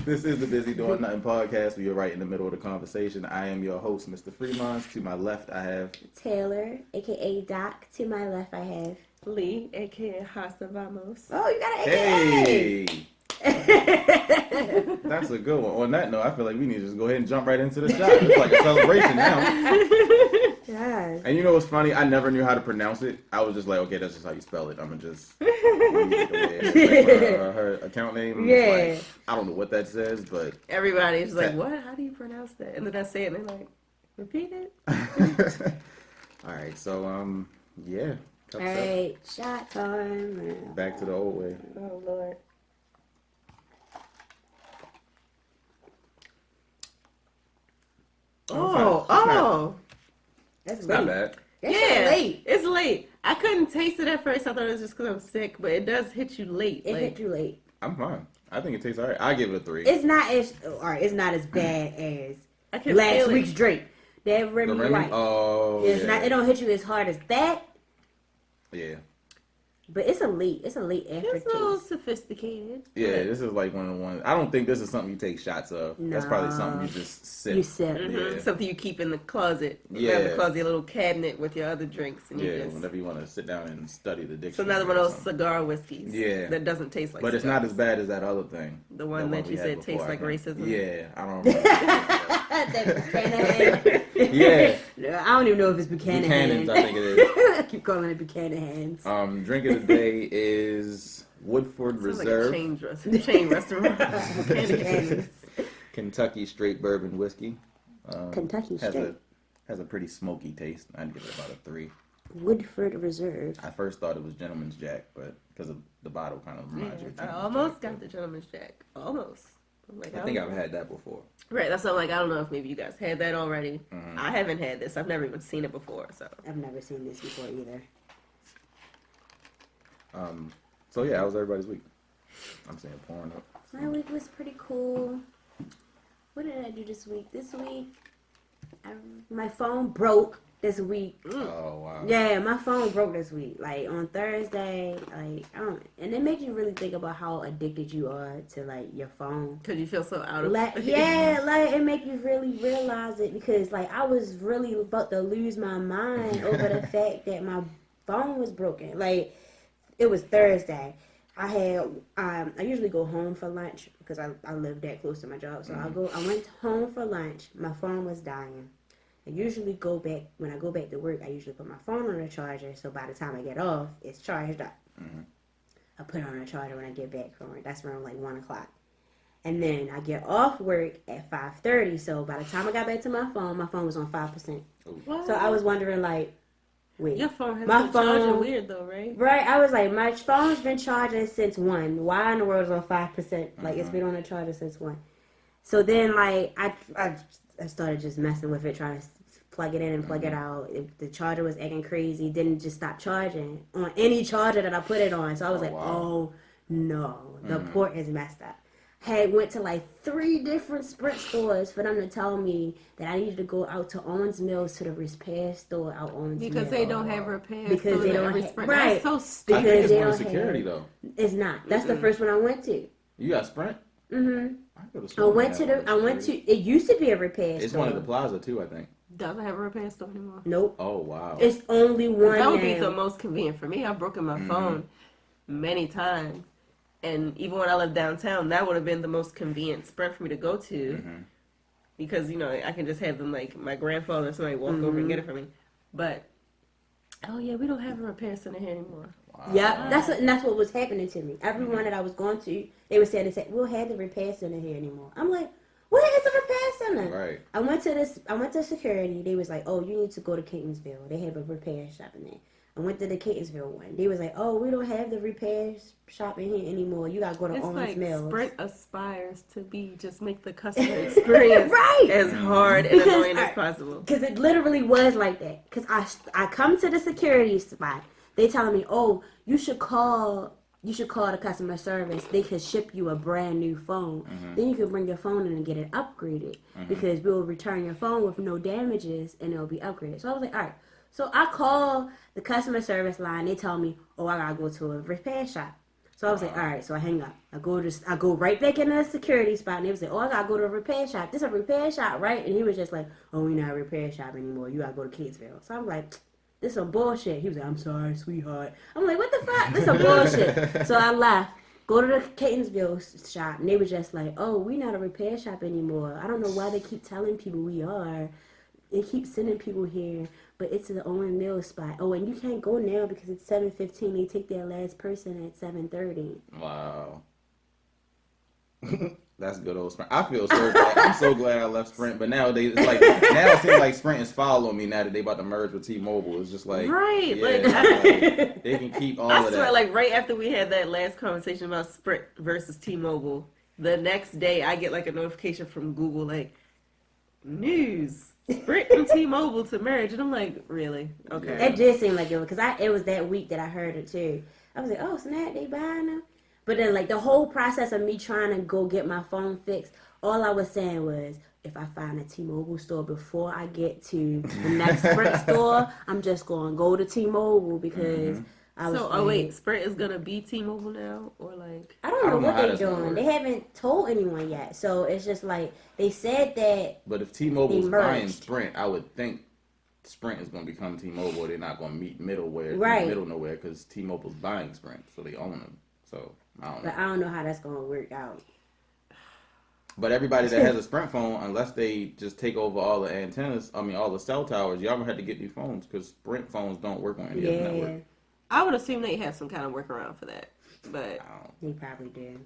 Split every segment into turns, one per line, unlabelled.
This is the Busy Doing Nothing podcast. We are right in the middle of the conversation. I am your host, Mr. Fremont. To my left, I have
Taylor, aka Doc. To my left, I have
Lee, aka Hasa Vamos.
Oh, you got an AKA.
Hey. That's a good one. On that note, I feel like we need to just go ahead and jump right into the shot. It's like a celebration now.
Yes.
And you know what's funny? I never knew how to pronounce it. I was just like, okay, that's just how you spell it. I'm gonna just use it the way her account name.
Yeah.
Like, I don't know what that says, but
Everybody's like, what? How do you pronounce that? And then I say it, and they're like, repeat it.
All right, so yeah.
All right, shot time.
Back to the old way.
Oh Lord.
That's
not
late.
bad.
That's late.
It's late. I couldn't taste it at first. I thought it was just because I'm sick, but it does hit you late.
It hit you late.
I'm fine. I think it tastes all right. I give it a 3.
It's not as It's not as bad as
I can
last
feel
week's
it.
drink. That Remy White.
Oh,
It's
yeah.
not. It don't hit you as hard as that.
Yeah.
But it's a late
It's a little
aftertaste.
sophisticated.
Yeah, this is like one of the ones. I don't think this is something you take shots of. That's probably something you just sip.
You sip.
Mm-hmm.
Yeah.
Something you keep in the closet. You
Yeah.
have the closet, a little cabinet with your other drinks. And
Yeah,
you just...
whenever you want to sit down and study the
It's
dictionary.
another one of
or
those
something.
cigar whiskeys.
Yeah.
That doesn't taste like
But it's
cigars.
not as bad as that other thing.
The one that
we
you
had
said
before,
tastes
I
like
think.
racism.
Yeah, I don't remember.
That Buchanan.
Yeah.
I don't even know if it's Buchanan.
Buchanan's, I think it is.
I keep calling it Buchanan.
Drink of the day is Woodford
Sounds
Reserve
like a chain restaurant.
Buchanan's.
Kentucky Straight Bourbon Whiskey.
Kentucky Straight.
Has a pretty smoky taste. I'd give it about a 3.
Woodford Reserve.
I first thought it was Gentleman's Jack, but because of the bottle kind of reminds you of
I
Gentleman's
almost
Jack,
got the Gentleman's Jack. Almost. I'm like,
I think I've had that before.
Right, that's what I'm like, I don't know if maybe you guys had that already. I haven't had this. I've never even seen it before, so.
I've never seen this before either.
So yeah, how was everybody's week? I'm saying pouring up.
My week was pretty cool. What did I do this week? This week, my phone broke this week.
Oh wow.
Yeah, my phone broke this week. Like on Thursday, like I don't, and it makes you really think about how addicted you are to like your phone.
Because you feel so out of
Like yeah, like it make you really realize it because like I was really about to lose my mind over the fact that my phone was broken. Like it was Thursday. I usually go home for lunch because I live that close to my job. So I went home for lunch. My phone was dying. I usually when I go back to work, I usually put my phone on the charger. So by the time I get off, it's charged up. I put it on the charger when I get back from work. That's around like 1 o'clock. And then I get off work at 5:30. So by the time I got back to my phone was on 5%.
What?
So I was wondering like, wait.
Your phone has
My
been
phone-
charging weird though, right?
Right, I was like, my phone's been charging since 1. Why in the world is it on 5%? Like, it's been on the charger since 1. So then, like, I started just messing with it, trying to plug it in and plug it out. The charger was acting crazy, didn't just stop charging on any charger that I put it on. So I was like,
wow.
oh, no, the port is messed up. Went to like 3 different Sprint stores for them to tell me that I needed to go out to Owens Mills to the repair store out Owens Mills.
Because they don't have repairs.
Because they don't have-
Sprint.
right.
That's so
I
stupid.
think it's
they
more
don't
security
have-
though.
It's not. That's the first one I went to.
You got Sprint?
Mm-hmm.
I
went to. It used to be a repair store.
It's one of the Plaza too, I think.
Doesn't have a repair store anymore.
Nope.
Oh wow.
It's only one.
That would be
now.
the most convenient for me. I've broken my phone many times. And even when I lived downtown, that would have been the most convenient Sprint for me to go to. Because, you know, I can just have them, like, my grandfather or somebody walk over and get it for me. But, oh, yeah, we don't have a repair center here anymore.
Wow.
Yep, that's what was happening to me. Everyone that I was going to, they were saying, we'll have the repair center here anymore. I'm like, where is the repair center?
Right.
I went to security. They was like, oh, you need to go to Catonsville. They have a repair shop in there. I went to the Catonsville one. They was like, oh, we don't have the repair shop in here anymore. You got to go to
It's
Owens
like
Mills.
Sprint aspires to be just make the customer experience
Right.
as hard and annoying as possible.
Because it literally was like that. Because I come to the security spot. They telling me, oh, you should call the customer service. They could ship you a brand new phone. Then you can bring your phone in and get it upgraded. Because we'll return your phone with no damages and it'll be upgraded. So I was like, all right. So I call the customer service line. They tell me, oh, I got to go to a repair shop. So So I was like, all right, so I hang up. I go right back in the security spot, and they was like, oh, I gotta go to a repair shop. This is a repair shop, right? And he was just like, oh, we not a repair shop anymore. You gotta go to Kingsville. So I'm like, this is some bullshit. He was like, I'm sorry, sweetheart. I'm like, what the fuck? This is some bullshit. So I left. Go to the Catonsville shop, and they were just like, oh, we not a repair shop anymore. I don't know why they keep telling people we are. They keep sending people here, but it's an Owen Mills spot. Oh, and you can't go now because it's 7:15. They take their last person at 7:30.
Wow. That's good old Sprint. I feel so glad. I'm so glad I left Sprint. But nowadays, it's like now it seems like Sprint is following me now that they about to merge with T-Mobile. It's just like
Right,
yeah,
like,
they can keep all
I
of
swear,
that.
like right after we had that last conversation about Sprint versus T-Mobile, the next day I get like a notification from Google like, news, Sprint and T-Mobile to merge, and I'm like, really? Okay.
It did seem like it was, because it was that week that I heard it too. I was like, oh, snap, they buying them? But then, like, the whole process of me trying to go get my phone fixed, all I was saying was, if I find a T-Mobile store before I get to the next Sprint store, I'm just going to go to T-Mobile because I was
So,
like,
wait, Sprint is gonna be T-Mobile now, or like?
I don't know what
how
they're
that's gonna
doing.
work.
They haven't told anyone yet. So, it's just like, they said that,
But if T-Mobile's
They
buying
merged.
Sprint, I would think Sprint is going to become T-Mobile. They're not going to meet
Right.
middle nowhere because T-Mobile's buying Sprint, so they own them. So I don't know.
but I don't know how that's going to work out.
But everybody that has a Sprint phone, unless they just take over all the antennas, all the cell towers, y'all gonna have to get new phones because Sprint phones don't work on any other
Yeah,
network.
I would assume they have some kind of workaround for that, but
they probably do.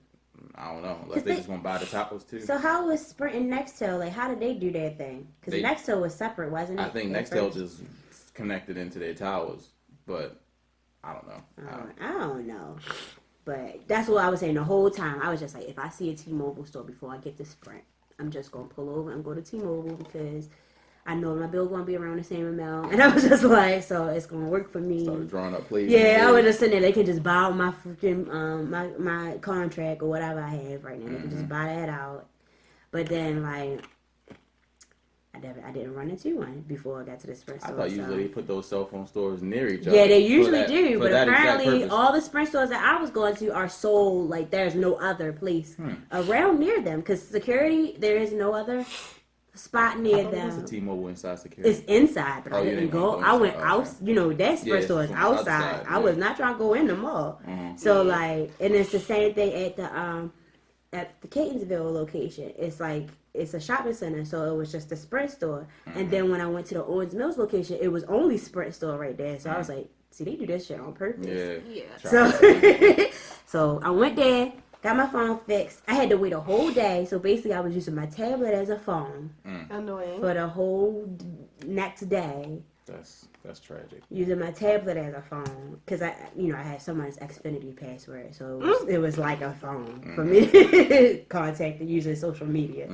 I don't know. Unless they just gonna buy the towers too.
So how was Sprint and Nextel? Like, how did they do their thing? Because
They-
Nextel was separate, wasn't it?
I think
at
Nextel
first?
just connected into their towers, but I don't know.
I don't know. But that's what I was saying the whole time. I was just like, if I see a T-Mobile store before I get to Sprint, I'm just going to pull over and go to T-Mobile because I know my bill going to be around the same amount. And I was just like, so it's going to work for me.
Started drawing up plays.
Yeah, I was just sitting there. They can just buy out my freaking my contract or whatever I have right now. They can just buy that out. But then, like, I didn't run into one before I got to the Sprint
I
store.
thought
so.
usually they put those cell phone stores near each other.
Yeah, they
for
usually
that-
do,
for
but
that exact
apparently
purpose.
all the Sprint stores that I was going to are sold. Like, there's no other place around near them because security, there is no other spot
I
near
thought it was
them.
a T-Mobile inside security.
It's inside, but
Oh,
I
you
didn't
didn't
go.
go
I went
inside,
out.
okay.
You know, that Sprint
Yeah,
store is
from the other
outside.
side,
I was
yeah.
not trying to go in the mall.
Mhm.
So like, and it's the same thing at the Catonsville location. It's like it's a shopping center, so it was just a Sprint store. And then when I went to the Owens Mills location, it was only Sprint store right there. So I was like, see, they do this shit on purpose.
Yeah.
yeah.
So, so I went there, got my phone fixed. I had to wait a whole day. So basically, I was using my tablet as a phone
Annoying.
for the whole next day.
That's tragic.
Using my tablet as a phone because I had someone's Xfinity password, so it was like a phone for me to contact and using social media.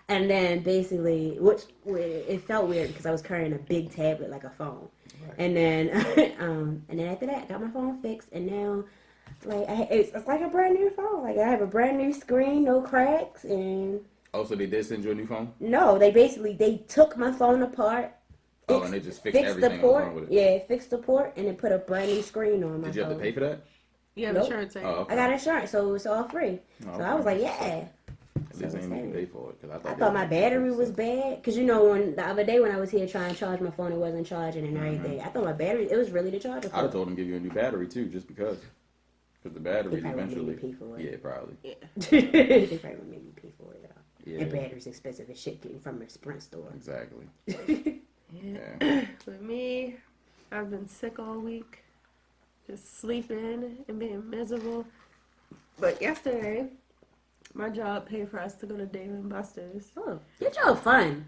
And then basically, it felt weird because I was carrying a big tablet like a phone. Right. And then after that, I got my phone fixed, and now like it's like a brand new phone. Like I have a brand new screen, no cracks, and
Oh, so they did send you a new phone?
no, they took my phone apart.
Oh, and they just fixed
the
everything
port.
wrong with it.
Yeah, fixed the port and then put a brand new screen on my phone.
Did you have to pay for that?
You have
Nope.
insurance, right?
Oh, okay.
I got insurance, so it was all free.
Oh,
So I was like, yeah.
At least they didn't make you pay for it. 'Cause
I
they
thought my
would-
battery was bad. Because, when the other day when I was here trying to charge my phone, it wasn't charging and everything. I thought my battery, it was really the charger.
I'd have told them to give you a new battery too, just because. Because the batteries
They probably
eventually.
made me pay for it.
Yeah, probably.
They probably would make me pay for it.
Yeah.
And batteries expensive as shit getting from a Sprint store.
Exactly.
Yeah.
Yeah.
For me, I've been sick all week, just sleeping and being miserable. But yesterday, my job paid for us to go to Dave and Buster's.
Oh, your job fun.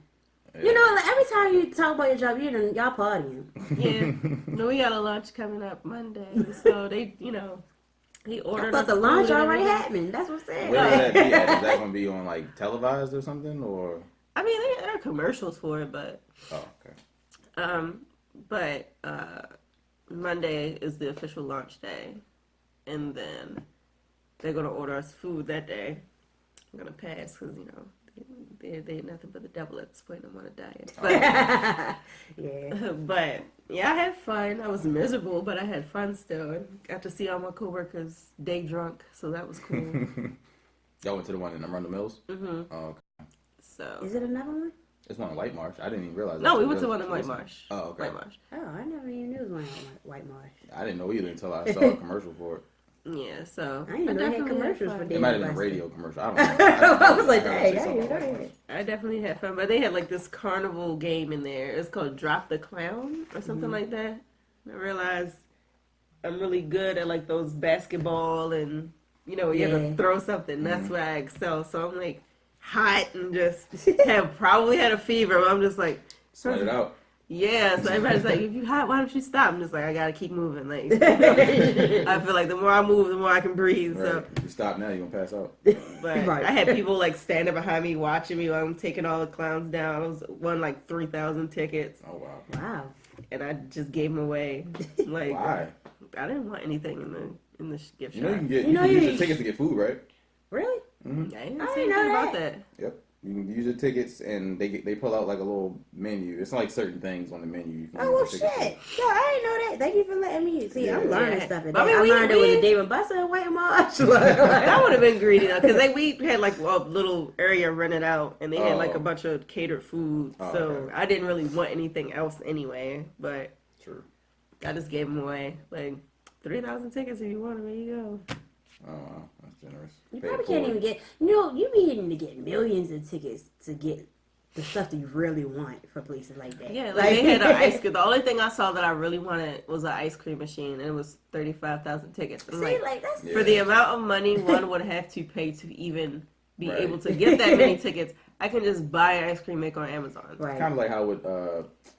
Yeah.
Like every time you talk about your job, y'all partying.
Yeah. No, we got a lunch coming up Monday, so they, he
I
ordered.
thought the
us
launch
food and
already
everything.
happened. That's what's saying.
Where is that be at? Is that going to be on like televised or something? Or.
I mean, there are commercials for it, but
Oh, okay.
Monday is the official launch day, and then they're gonna order us food that day. I'm gonna pass because They nothing but the devil at this point. I'm on a diet.
Yeah.
But yeah, I had fun. I was miserable, but I had fun still. I got to see all my coworkers day drunk, so that was cool.
Y'all went to the one in Arundel Mills?
Mm-hmm.
Oh, okay.
So
Is it another one?
It's one in White Marsh. I didn't even realize.
no,
that.
we went to one in White Marsh.
Oh, okay.
White Marsh.
Oh, I never even knew it was one in White Marsh.
I didn't know either until I saw a commercial for it.
Yeah, so
I didn't know they had
definitely
commercials
fun.
for
It
Dave
might have been a
and
radio
Buster's.
commercial. I don't know.
I was like,
I heard
dang,
say
I
something
didn't know
about
that.
I definitely had fun, but they had like this carnival game in there. It's called Drop the Clown or something like that. I realized I'm really good at like those basketball and you have to throw something. That's where I excel. So I'm like hot and just have probably had a fever. I'm just like
Sweat it out.
yeah. So everybody's like, if you hot, why don't you stop? I'm just like, I gotta keep moving. Like I feel like the more I move, the more I can breathe.
Right.
So.
If you stop now, you're gonna pass out.
But
Right.
I had people like standing behind me watching me while I'm taking all the clowns down. I won like 3,000 tickets,
Oh wow.
Wow.
and I just gave them away. Like
Why?
I didn't want anything in the gift
You know you
shop.
can get
You know
can
you-
use your tickets to get food, right?
Really?
Mm-hmm.
I didn't
I
say
didn't know
anything about
that.
that.
Yep. You can use your tickets, and they pull out like a little menu. It's like certain things on the menu. You can
Oh, well,
use your tickets
shit. Yo, I didn't know that. Thank you for letting me. See, I'm
Yeah.
learning
Yeah.
stuff today.
I mean,
I
we-
learned it was
we-
a Dave and Buster and White Marsh.
That would have been greedy though, because we had like a little area rented out, and they had like
Oh.
a bunch of catered food.
Oh,
So
okay.
I didn't really want anything else anyway. But
True.
I just gave them away. Like 3,000 tickets if you want them. There you go.
Oh wow, that's generous.
You
Pay
probably
it
can't
forward.
even get, you be needing to get millions of tickets to get the stuff that you really want for places like that.
Yeah, like they had an ice cream. The only thing I saw that I really wanted was an ice cream machine, and it was 35,000 tickets. I'm
See,
like,
like, that's,
Yeah.
for the amount of money one would have to pay to even be
Right.
able to get that many tickets, I can just buy an ice cream maker on Amazon.
right.
Kind of like how with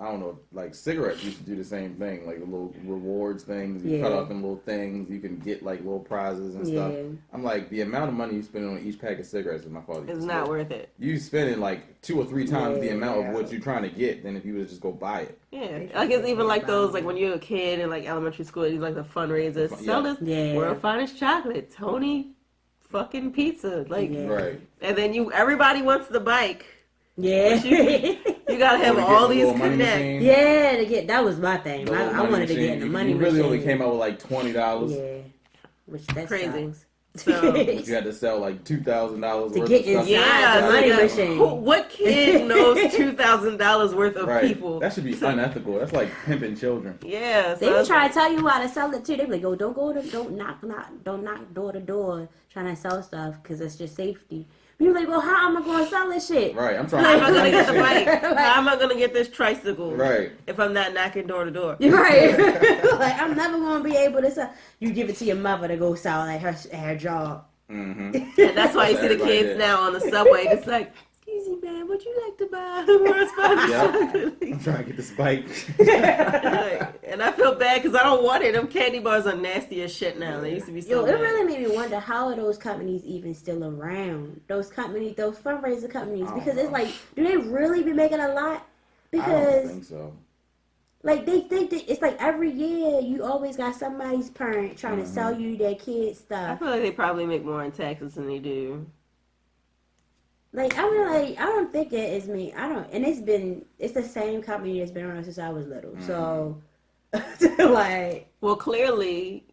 I don't know, like cigarettes used to do the same thing, like the little rewards things. You cut
Yeah.
off them little things, you can get like little prizes and stuff.
Yeah.
I'm like, the amount of money you spend on each pack of cigarettes is my fault.
It's not worth it.
You spending like 2 or 3 times the
Yeah.
amount of what you're trying to get than if you would just go buy it.
Yeah, like it's even like those, like when you're a kid in like elementary school, you like the fundraisers. Sell this
Yeah.
world finest chocolate, Tony fucking pizza, like,
Yeah.
Right.
and then everybody wants the bike.
Yeah.
You gotta have
Or to get
all
the
these
little money
connects.
machine.
Yeah, to get, that was my thing.
The
I
little money
wanted to get in
machine.
the
You-
money
you really
machine.
only came out with like $20.
Yeah. Which that's
Crazy.
sucks.
So
But you had to sell like $2,000
To
worth
get
of stuff.
inside
yeah,
the
so
money
that-
machine.
what kid knows $2,000 worth of
Right.
people?
That should be unethical. That's like pimping children.
Yeah,
They
so
be trying to tell you how to sell it too. They be like, "Oh, don't knock door to door trying to sell stuff because it's just safety." You like, well, how am I going to sell this shit?
Right. I'm trying
how am I
to
gonna get the
shit.
bike? How am I gonna get this tricycle?
Right.
If I'm not knocking door to door.
You're right. Like, I'm never going to be able to sell. You give it to your mother to go sell at her job.
Mm-hmm.
And that's why you see the
Everybody
kids
did.
now on the subway. It's like, excuse me, man, would you like to buy where's
Yep. I'm trying to get this bike.
And I feel bad because I don't want it. Them candy bars are nasty as shit now. They used to be so
Yo, it
bad.
really made me wonder, how are those companies even still around? Those fundraiser companies.
I don't
Because it's
know.
like, do they really be making a lot?
I don't
Because
think so.
like they it's like every year you always got somebody's parent trying to sell you their kids
I
stuff.
feel like they probably make more in taxes than they do.
Like I mean, like I don't think it is me. I don't, and it's the same company that's been around since I was little. So like
Well, clearly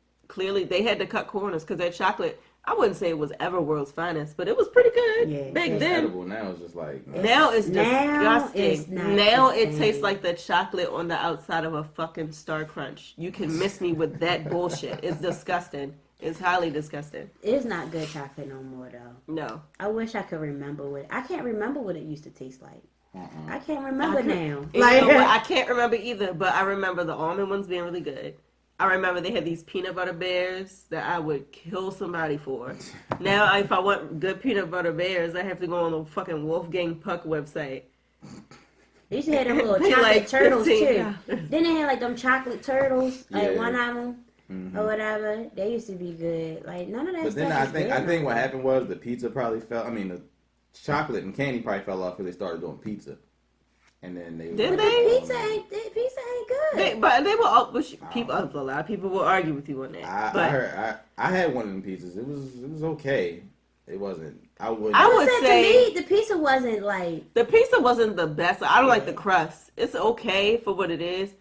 they had to cut corners because that chocolate, I wouldn't say it was ever world's finest, but it was pretty good
Yeah,
back
yeah.
It's
then.
edible. Now it's just like
Now it's
Now
disgusting.
it's not
Now
the
it tastes
same.
like the chocolate on the outside of a fucking Star Crunch. You can miss me with that bullshit. It's disgusting. It's highly disgusting.
it's not good chocolate no more though.
No.
I wish I could remember what I can't remember what it used to taste like.
uh-uh.
I can't remember now.
And you know what? I can't remember either, but I remember the almond ones being really good. I remember they had these peanut butter bears that I would kill somebody for. Now, if I want good peanut butter bears, I have to go on the fucking Wolfgang Puck website.
They used to have them little
Pay
chocolate
like
turtles too.
$15.
Then they had like them chocolate turtles, like
Yeah.
one of them
Mhm.
or whatever. They used to be good. Like none of that
But
stuff.
then I
is
think
good
what
now.
happened was the pizza probably fell. I mean, the chocolate and candy probably fell off because they started doing pizza, and then they
Did
like,
they?
Pizza ain't good.
But they were all, people. A lot of people will argue with you on that.
I
but
heard I had one of them pizzas. It was okay. It wasn't I would.
I would
To
say
me, the pizza wasn't like.
the pizza wasn't the best. I don't like the crust. It's okay for what it is.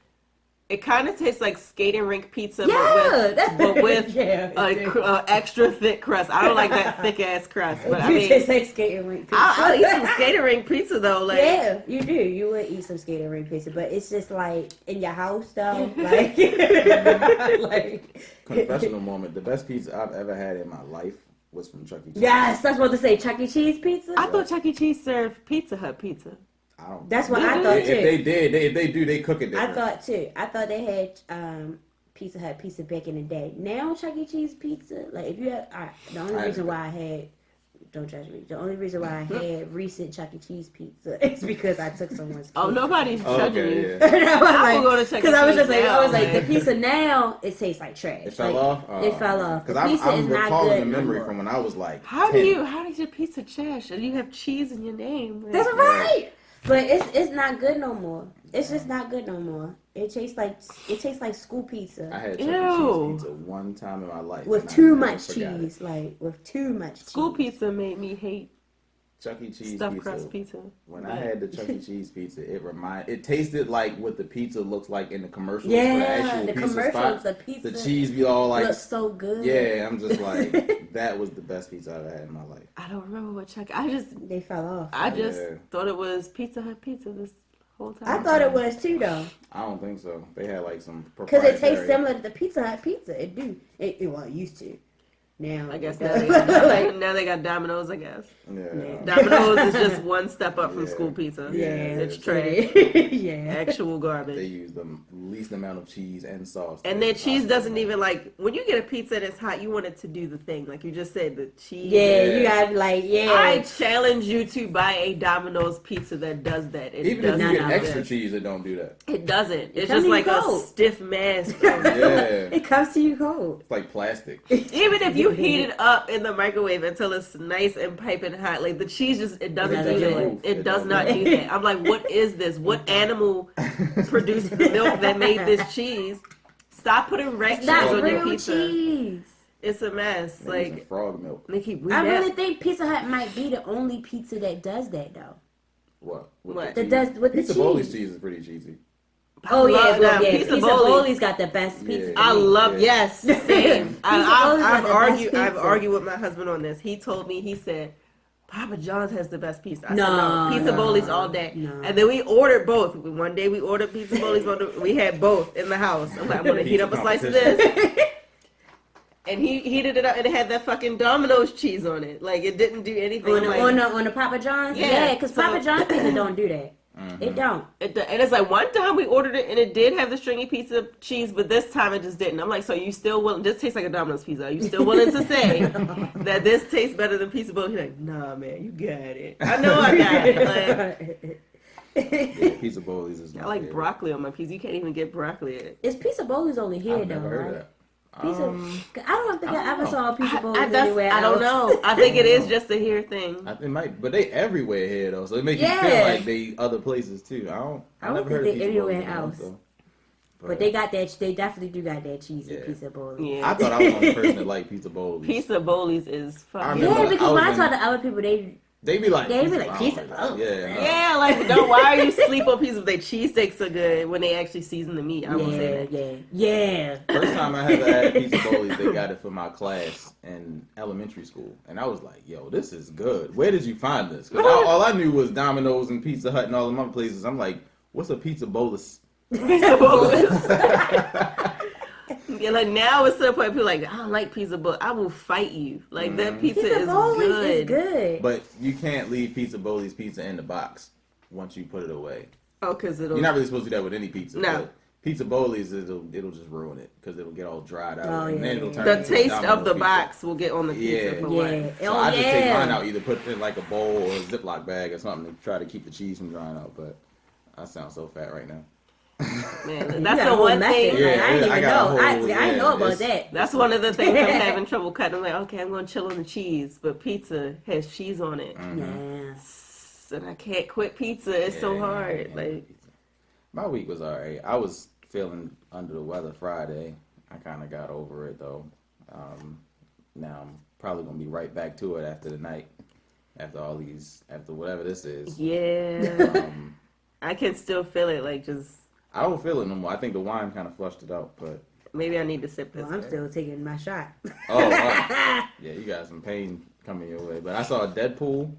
It kind of tastes like skating rink pizza, but with a extra thick crust. I don't like that thick ass crust. But I mean,
tastes like skating rink pizza.
I'll eat some skating rink pizza though. Like,
yeah, you do. You would eat some skating rink pizza, but it's just like in your house though. Like,
confessional moment. The best pizza I've ever had in my life was from Chuck E. Cheese.
Yes, I was about to say Chuck E. Cheese pizza.
I thought Chuck E. Cheese served Pizza Hut pizza.
I don't.
That's what I thought too.
If they did, if they do, they cook it different.
I thought too. I thought they had Pizza Hut pizza back in the day. Now Chuck E. Cheese pizza, like if you have, the only reason why I had, don't judge me. The only reason why I had recent Chuck E. Cheese pizza is because I took someone's.
Oh, nobody's judging you.
Yeah. I
will go to Chuck E. Cheese
because I was just like,
now,
I was like, the pizza now it tastes like trash.
It fell off.
It fell off.
Because I'm recalling the memory from when I was like.
How
10.
does your pizza trash? And you have cheese in your name. Like,
That's right. But it's not good no more. It's just not good no more. It tastes like school pizza.
I had Chuck E. Cheese pizza one time in my life
with too much cheese, with too much cheese.
School pizza made me hate
Chuck E. Cheese
stuffed
pizza.
crust pizza.
When I had the Chuck E. Cheese pizza, it tasted like what the pizza looks like in the commercials.
Yeah,
for the
the
pizza
commercials,
spot.
the pizza.
The cheese be all like
looks so good.
Yeah, I'm just like that was the best pizza I've had in my life.
I don't remember what Chuck.
They fell off.
I just thought it was Pizza Hut pizza this whole time.
I thought it was too though.
I don't think so. They had like some
because it tastes similar to the Pizza Hut pizza. It do. It used to. Now
I guess now they got Domino's. I guess.
Yeah.
Domino's is just one step up from school pizza.
Yeah,
it's trash.
Yeah,
actual garbage.
They use the least amount of cheese and sauce.
And their cheese doesn't even like when you get a pizza that's hot. You want it to do the thing, like you just said. The cheese.
Yeah, you gotta I
challenge you to buy a Domino's pizza that does that.
Even if you get extra cheese, it don't do that.
It doesn't. It's just like a stiff mass.
It comes to you cold.
It's like plastic.
Even if you heat it up in the microwave until it's nice and piping hot, like the cheese it doesn't do that. It does not do that. I'm like, what is this? What animal produced the milk that made this cheese? Stop putting red cheese on your pizza.
Cheese.
It's a mess.
They're like frog milk.
I really think Pizza Hut might be the only pizza that does that though.
What?
That does with the cheese.
Pizza Bowl's cheese is pretty cheesy.
Oh yeah, Pizza Bowl's got the best pizza.
I love same. I've argued with my husband on this. He told me, he said, Papa John's has the best pizza. I said no, Pizza Bowl's all day. No. And then we ordered both. One day we ordered Pizza Bowl's. We had both in the house. I'm like, I'm gonna heat up a slice of this. And he heated it up and it had that fucking Domino's cheese on it. Like it didn't do anything.
On the Papa John's? Yeah, because Papa John's pizza don't do that. Mm-hmm. It don't.
And it's like one time we ordered it and it did have the stringy pizza cheese, but this time it just didn't. I'm like, so you still willing? This tastes like a Domino's pizza. Are you still willing to say that this tastes better than Pizza Bowl? He's like, nah, man, you got it. I know I got it. Like,
Pizza Bowl's is.
I like broccoli on my pizza. You can't even get broccoli.
It's Pizza Bowl's only here
I've never heard of that.
Pizza, I don't think I ever saw a Pizza Bowl anywhere else.
I don't know. I think it is just a here thing.
It might, but they everywhere here though, so it makes you feel like they other places too. I don't think they
anywhere else. But they got that. They definitely do got that cheese in Pizza Bowl.
Yeah.
I thought I was the only person that liked Pizza Bowls.
Pizza Bowls is fucking.
Yeah, because when I saw the other people, they
be like
Pizza Bowl.
Yeah, like why are you sleep on pizza? Their cheesesteaks are good when they actually season the meat. I won't say that.
Yeah.
First time I ever had Pizza Bowls, they got it for my class in elementary school, and I was like, "Yo, this is good. Where did you find this?" Because all I knew was Domino's and Pizza Hut and all the other places. I'm like, "What's a Pizza Bolus?"
Pizza Bolus. Yeah, like now it's to the point people are like, I don't like pizza, but I will fight you. Like that pizza is good.
But you can't leave Pizza Bowl's pizza in the box once you put it away.
Oh, because
you're not really supposed to do that with any pizza.
No.
But Pizza Bowl's it'll just ruin it because it'll get all dried out. And then it'll turn
the taste of the box will get on the pizza for what?
So I just take mine out, either put it in like a bowl or a Ziploc bag or something to try to keep the cheese from drying out. But I sound so fat right now.
Man, that's the one thing.
Yeah, I didn't even know. I didn't know about that.
That's one of the things I'm having trouble cutting. I'm like, okay, I'm going to chill on the cheese, but pizza has cheese on it.
Yes.
And I can't quit pizza. It's so hard. Like,
my week was alright. I was feeling under the weather Friday. I kind of got over it though. Now I'm probably gonna be right back to it after the night. after whatever this is.
Yeah.
Um,
I can still feel it, like, just...
I don't feel it no more. I think the wine kind of flushed it out, but
Maybe I need to sip this.
Well, I'm still taking my shot.
oh, yeah, you got some pain coming your way. But I saw Deadpool.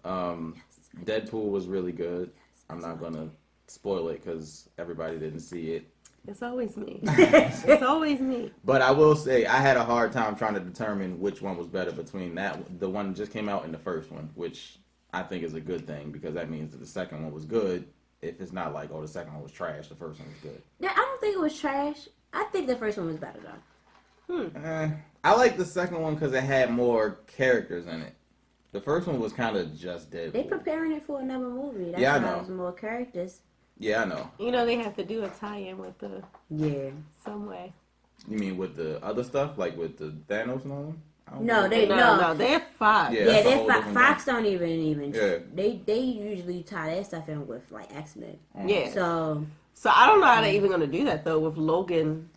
Deadpool was really good. I'm not gonna spoil it because everybody didn't see it.
It's always me. It's always me.
But I will say I had a hard time trying to determine which one was better between the one that just came out and the first one, which I think is a good thing because that means that the second one was good. If it's not like, oh, the second one was trash, the first one was good.
Yeah, I don't think it was trash. I think the first one was better though.
I like the second one because it had more characters in it. The first one was kind of just Deadpool.
They preparing it for another movie. That's
Yeah, I
why
know.
there's more characters.
Yeah, I know.
You know, they have to do a tie-in with the...
Yeah.
Some way.
You mean with the other stuff, like with the Thanos and all them? I don't
No,
know.
they
No, they're five.
Yeah,
Yeah,
that's a
they
whole different
Fox don't even.
Yeah.
They usually tie that stuff in with like X-Men.
Yeah.
So
So I don't know how they're even going to do that, though, with Logan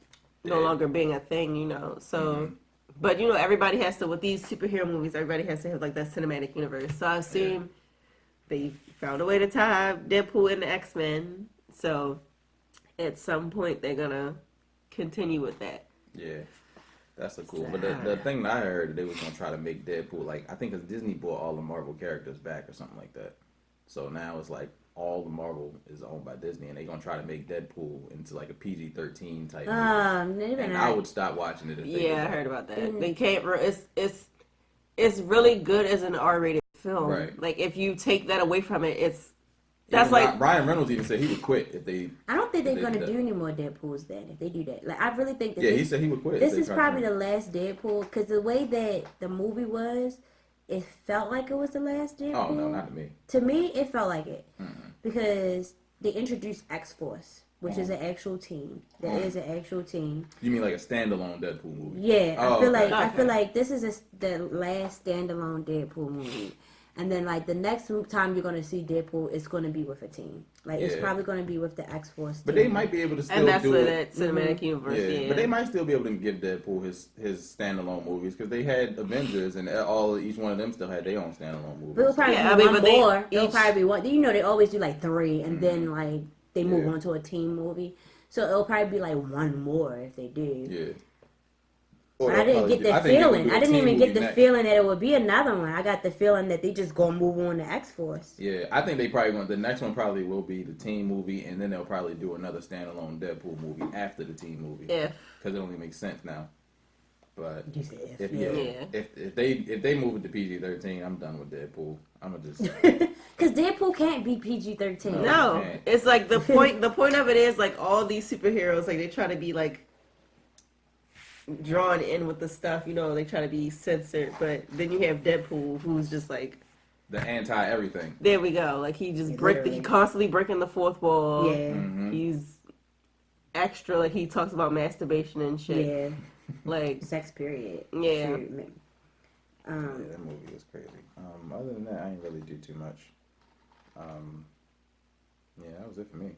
no
Yeah.
longer being a thing, you know. So, but, you know, everybody has to, with these superhero movies, everybody has to have, like, that cinematic universe. So I assume they found a way to tie Deadpool into X-Men. So at some point, they're going to continue with that.
Yeah, that's a cool. But the thing that I heard, they was gonna try to make Deadpool like I think 'cause Disney bought all the Marvel characters back or something like that. So now it's like all the Marvel is owned by Disney, and they're gonna try to make Deadpool into like a PG-13 type.
maybe
and
not.
I would stop watching it if they did
Yeah, I
that.
heard about that. They can't. It's really good as an R-rated film.
Right.
Like if you take that away from it, it's
Even
that's like
Ryan Reynolds even said he would quit if they.
I don't think they're
They
gonna
did
do
that.
any more Deadpools then if they do that. Like I really think that
Yeah, he said he would quit. if
this
they
is
tried to
probably
do
the last Deadpool because the way that the movie was, it felt like it was the last
it.
Deadpool.
Oh no, not to me.
To me, it felt like it because they introduced X-Force, which is an actual team. There is an actual team.
You mean like a standalone Deadpool movie?
Yeah,
Oh,
I feel
okay.
like I feel like this is the last standalone Deadpool movie, and then like the next time you're gonna see Deadpool, it's gonna be with a team. Like it's
Yeah.
probably gonna be with the X-Force.
But
team.
they might be able to still
and that's
do
where
it.
that cinematic universe.
Yeah,
Yeah,
but they might still be able to give Deadpool his standalone movies because they had Avengers and each one of them still had their own standalone movies.
But it'll probably
Yeah,
be
I mean,
one
but they
more. It'll
each-
probably be one. You know, they always do like 3, and then like they move
Yeah.
on to a team movie. So it'll probably be like one more if they do.
Yeah.
But I didn't get that feeling. I didn't even get the feeling that it would be another one. I got the feeling that they just gonna move on to X-Force.
Yeah, I think they probably want the next one probably will be the team movie, and then they'll probably do another standalone Deadpool movie after the team movie.
If
Because it only makes sense now. But
You said if,
if
yeah.
if they move it to PG-13, I'm done with Deadpool. I'm gonna just
Because Deadpool can't be PG-13.
no,
Okay.
it's like the point. The point of it is like all these superheroes, like they try to be like drawn in with the stuff. You know, they try to be censored, but then you have Deadpool, who's just like.
the anti everything.
There we go. Like he just
Literally.
he constantly breaking the fourth wall.
Yeah.
Mm-hmm.
He's extra. Like he talks about masturbation and shit.
Yeah.
Like
Sex period.
Yeah.
Shoot, man.
Yeah, that movie was crazy. Other than that, I ain't really do too much. Yeah, that was it for me.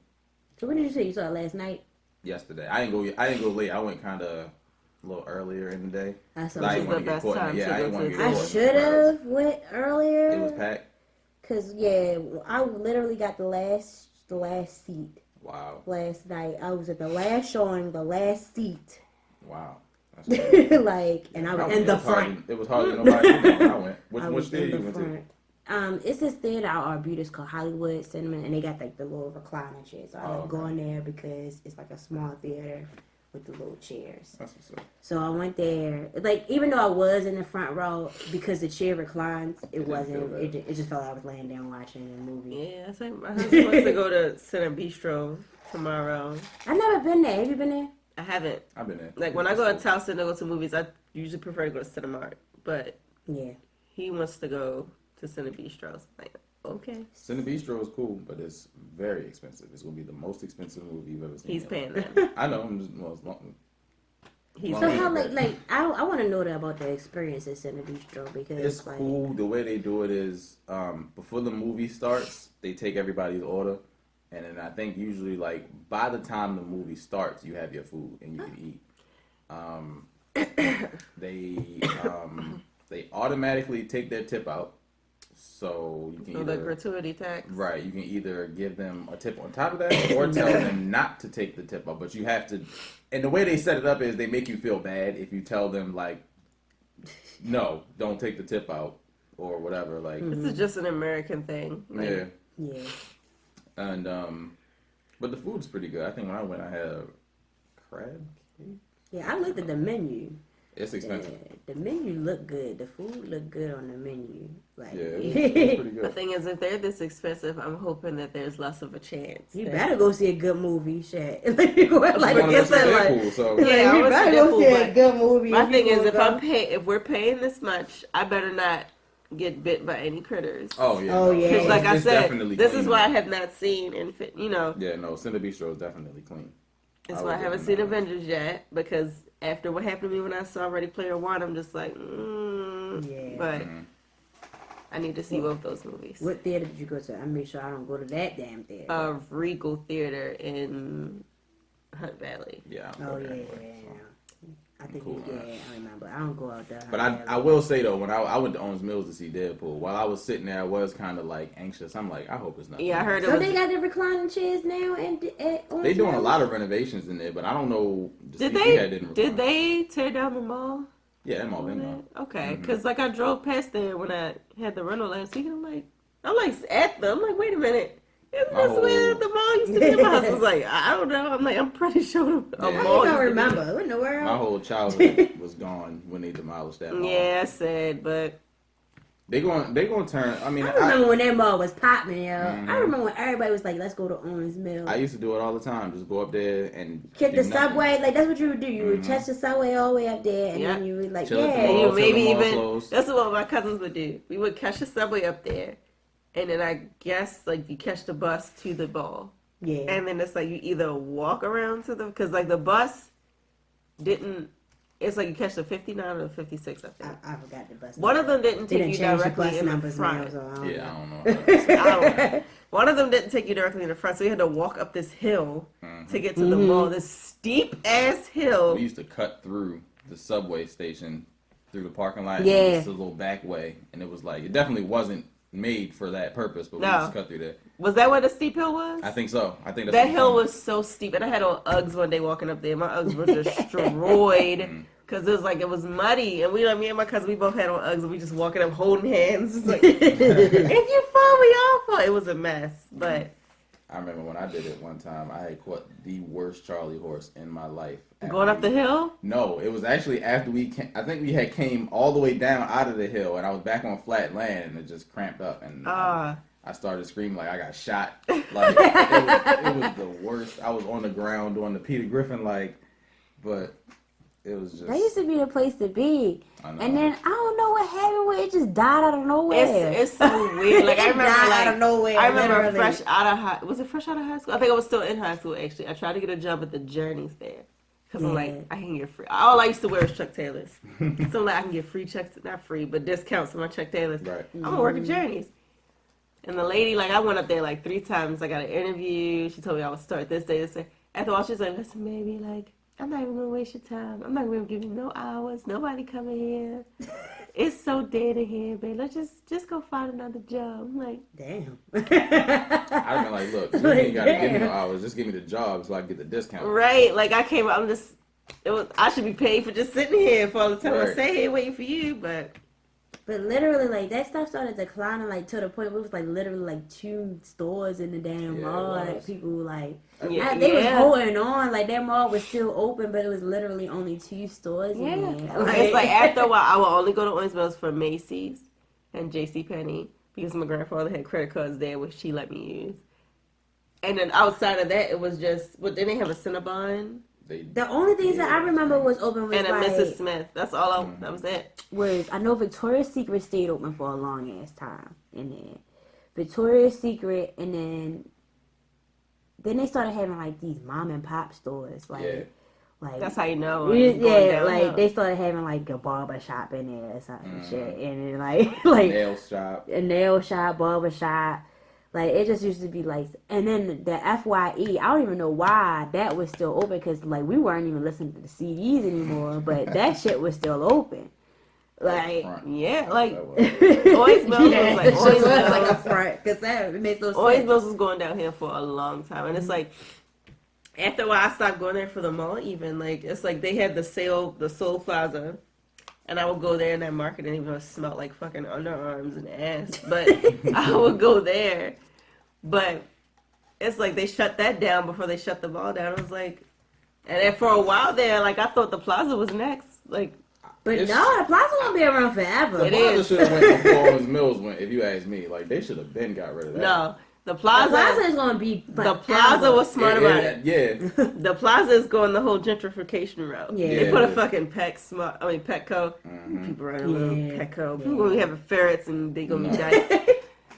So when did you say you saw it last night?
Yesterday, I didn't go late. I went kind of a little earlier in the day.
I saw
I
Which
didn't
is
want
the
to get
best
caught.
time
Yeah,
to
I
go
didn't want
to
to
the
get
I
caught.
should have went earlier.
It was packed.
Cause I literally got the last seat
Wow,
last night. I was at the last showing, the last seat.
wow. That's crazy.
Like, and I was in
It
the
was hardly-
front.
It was hardly nobody in there when I went.
I
Which
was
theater
in
you
the
went to?
front. It's this theater out Arbutus called Hollywood Cinema, and they got like the little recliner chairs. So I like
okay.
going there because it's like a small theater with the little chairs.
That's what's up.
So I went there. Like even though I was in the front row, because the chair reclines, it
didn't
wasn't.
feel bad.
It just felt like I was laying down watching a movie.
yeah, it's like my husband wants to go to Cine Bistro tomorrow.
I've never been there. Have you been there?
I haven't.
I've been there.
Like when I go to Towson to go to movies, I usually prefer to go to Cinemark. But
Yeah.
he wants to go to Cine Bistro. So I'm like, okay.
Cine Bistro is cool, but it's very expensive. It's gonna be the most expensive movie you've ever seen.
He's
in
paying
your life.
that.
I know. I'm just well, it's long.
He's
So
Well,
how
yeah.
like I want to know that about the experience at Cine Bistro because
It's
like
cool. The way they do it is before the movie starts, they take everybody's order, and then I think usually like by the time the movie starts, you have your food and you can eat. They automatically take their tip out, So you can
So
either
the gratuity tax.
right. You can either give them a tip on top of that, or tell them not to take the tip out. But you have to. And the way they set it up is they make you feel bad if you tell them like, no, don't take the tip out or whatever. Like
This is just an American thing. Like,
yeah,
Yeah.
and but the food's pretty good. I think when I went, I had a crab cake.
Yeah, I looked at the menu.
It's expensive.
The menu looked good. The food looked good on the menu. Like,
Yeah, it's pretty
The
good.
thing is, if they're this expensive, I'm hoping that there's less of a chance.
you
that-
better go see a good movie, shit. Like, you go out, like,
One of
it's
those
like,
Deadpool, so
Yeah, I
you
wanna
better
see
go see
Deadpool,
a
but
good movie.
My thing is,
gonna
if we're paying this much, I better not get bit by any critters.
oh yeah,
Oh,
no,
yeah.
Because,
no,
like I
it's
said,
definitely
this
clean.
is why I have not seen
Yeah, no, Cinder Bistro is definitely clean.
It's
I
why I
would
haven't
give
seen
them that.
Avengers yet, because after what happened to me when I saw Ready Player One, I'm just like,
Yeah.
but
Mhm.
I need to see both those movies.
What theater did you go to? I make sure I don't go to that damn theater.
Regal Theater in Hunt Valley.
Yeah.
Oh
okay.
yeah. I think
Cool,
yeah,
man.
I remember. I don't go out there.
But I will say though, when I went to Owens Mills to see Deadpool, while I was sitting there, I was kind of like anxious. I'm like, I hope it's not.
Yeah, I heard it
So
was.
they got the reclining chairs now, and
They doing a lot of renovations in there, but I don't know. The
Did
seats we had didn't
did
recline.
they tear down the mall?
Yeah, them all been gone.
Okay,
Mhm.
because like I drove past there when I had the rental last week, and I'm like at them. I'm like, wait a minute. Isn't
My
this where
whole-
the mall used to be? My husband's like, I don't know. I'm like, I'm pretty sure a
Yeah.
I
mall.
don't
used to be-
remember. What in the world?
My whole childhood was gone when they demolished that mall.
Yeah, sad, but
They going to turn. I mean,
I remember when that mall was popping, yo.
Mhm.
I remember when everybody was like, "Let's go to Owens Mills."
I used to do it all the time. Just go up there and
Catch
do
the
nothing.
subway, like that's what you would do. You would
Mhm.
catch the subway all the way up there, and
Yeah.
then you would like,
Chill at the
yeah,
mall.
you
till
maybe
the mall
even
closed.
that's what my cousins would do. We would catch the subway up there, and then I guess like you catch the bus to the mall,
yeah.
and then it's like you either walk around to the because like the bus didn't. It's like you catch the 59 or the 56 up there.
I forgot the bus.
One of them didn't
They
take
didn't
you
change the
directly
bus
in the
numbers
front.
now, so I don't
Yeah, I
know.
don't know.
I don't know. One of them didn't take you directly in the front, so you had to walk up this hill to get to the
Mhm.
mall. This steep ass hill.
We used to cut through the subway station through the parking lot.
Yeah.
And just a little back way, and it was like it definitely wasn't made for that purpose, but we
No.
just cut through there.
Was that where the steep hill was?
I think so. I think that's
That
what
hill
it's
was so steep, and I had on Uggs one day walking up there. My Uggs were destroyed because it was muddy, and me and my cousin, we both had on Uggs, and we just walking up holding hands. It's like, if you fall, we all fall. It was a mess, but
I remember when I did it one time, I had caught the worst Charlie horse in my life.
going up the hill.
No, it was actually after I think we had came all the way down out of the hill, and I was back on flat land, and it just cramped up, and I started screaming like I got shot. Like it was the worst. I was on the ground doing the Peter Griffin but it was just.
That used to be the place to be.
I know.
And then I don't know what happened where it just died out of nowhere.
It's so weird. Like I remember,
Died
like
out of nowhere.
I remember
literally.
fresh out of high. Was it fresh out of high school? I think I was still in high school actually. I tried to get a job at the Journeys there because I'm
Yeah.
like I can get free. All I used to wear was Chuck Taylors, so I'm like I can get free Chuck, not free, but discounts on my Chuck Taylors.
Right.
I'm gonna work at Journeys. And the lady, like, I went up there like 3 times. I got an interview. She told me I would start this day, this day. After all, she's like, listen, baby, like, I'm not even gonna waste your time. I'm not gonna give you no hours. Nobody coming here. It's so dead in here, babe. Let's just go find another job. I'm like,
Damn.
I've been like, look, you ain't gotta give me no hours. Just give me the job so I can get the discount.
right? Like, I came. I'm just. I should be paid for just sitting here for all the time I
Right.
stay here waiting for you, but.
But literally, like, that stuff started declining, like, to the point where it was, like, literally, like, 2 stores in the damn
Yeah, it
mall.
was.
Like, people, like,
Yeah,
they was
yeah.
holding on. Like, that mall was still open, but it was literally only 2 stores
Yeah.
in there.
It's like after a while, I will only go to Owens Mills for Macy's and JCPenney because my grandfather had credit cards there, which she let me use. And then outside of that, it was just, but then they have a Cinnabon
The only things that I remember was open was,
and a
like,
Mrs. Smith. That's all. That was it.
was I know Victoria's Secret stayed open for a long ass time in there. Victoria's Secret, and then they started having like these mom and pop stores, like
Yeah.
like
That's how you know. It's going
yeah,
downhill.
like they started having like a barber shop in there or something
Mhm.
shit, and then like
Nail shop.
a nail shop, barber shop. Like, it just used to be like, and then the FYE, I don't even know why that was still open, because, like, we weren't even listening to the CDs anymore, but that shit was still open. Like,
Front.
Yeah, like
That was-
Orange Mills was like
it
Orange
was
Mills.
like a front because that makes no
Orange
sense.
Mills was going down here for a long time, and it's like after a while I stopped going there for the mall. Even like it's like they had the Soul Plaza, and I would go there in that market and even smell like fucking underarms and ass. But I would go there, but it's like they shut that down before they shut the mall down. I was like, and then for a while there, like I thought the Plaza was next, like.
But
It's-
no, the Plaza won't be around forever.
It
Plaza
is.
should have went before Orange Mills went. If you ask me, like they should have been got rid of that.
No, the
The
Plaza.
Plaza is going to be
The Plaza was smart about it.
Yeah.
The Plaza is going the whole gentrification route.
Yeah.
They put a
Yeah.
fucking Petco.
Mhm.
People running around
Yeah.
Petco.
Yeah.
People gonna be having ferrets and they gonna be
No.
dying.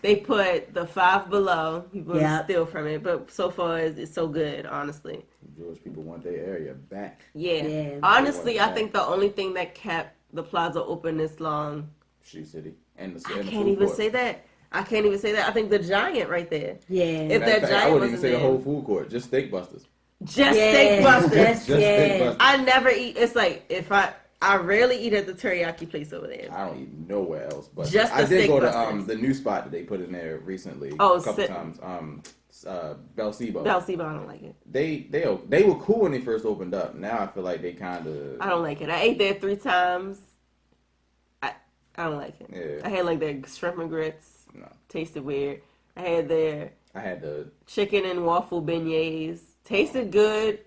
They put the Five Below. People
Yep.
steal from it, but so far it's so good, honestly.
Jewish people want their area back.
Yeah.
Yeah.
Honestly, I
Yeah.
think the only thing that kept the Plaza open this long,
She City and the
I
and the
can't
food
even
court.
say that. I can't even say that. I think the Giant right there.
Yeah.
If
Matter
that
of fact, I
Giant
wouldn't even
wasn't
say the
there.
whole food court, just Steak Busters.
Just
Yeah.
Steak Busters.
That's-
Just
yeah.
Steak Busters.
I never eat. It's like if I rarely eat at the teriyaki place over there.
I don't eat nowhere else, but
Just
I
the
did
Steak
go to
Busters.
the new spot that they put in there recently.
Oh,
a couple
sit-
times. Belcebo.
Belcebo, I don't like it.
They were cool when they first opened up. Now I feel like they kind of.
I don't like it. I ate there 3 times. I don't like it.
Yeah.
I had like their shrimp and grits.
No.
Tasted weird. I had their
I had the
chicken and waffle beignets. Tasted good.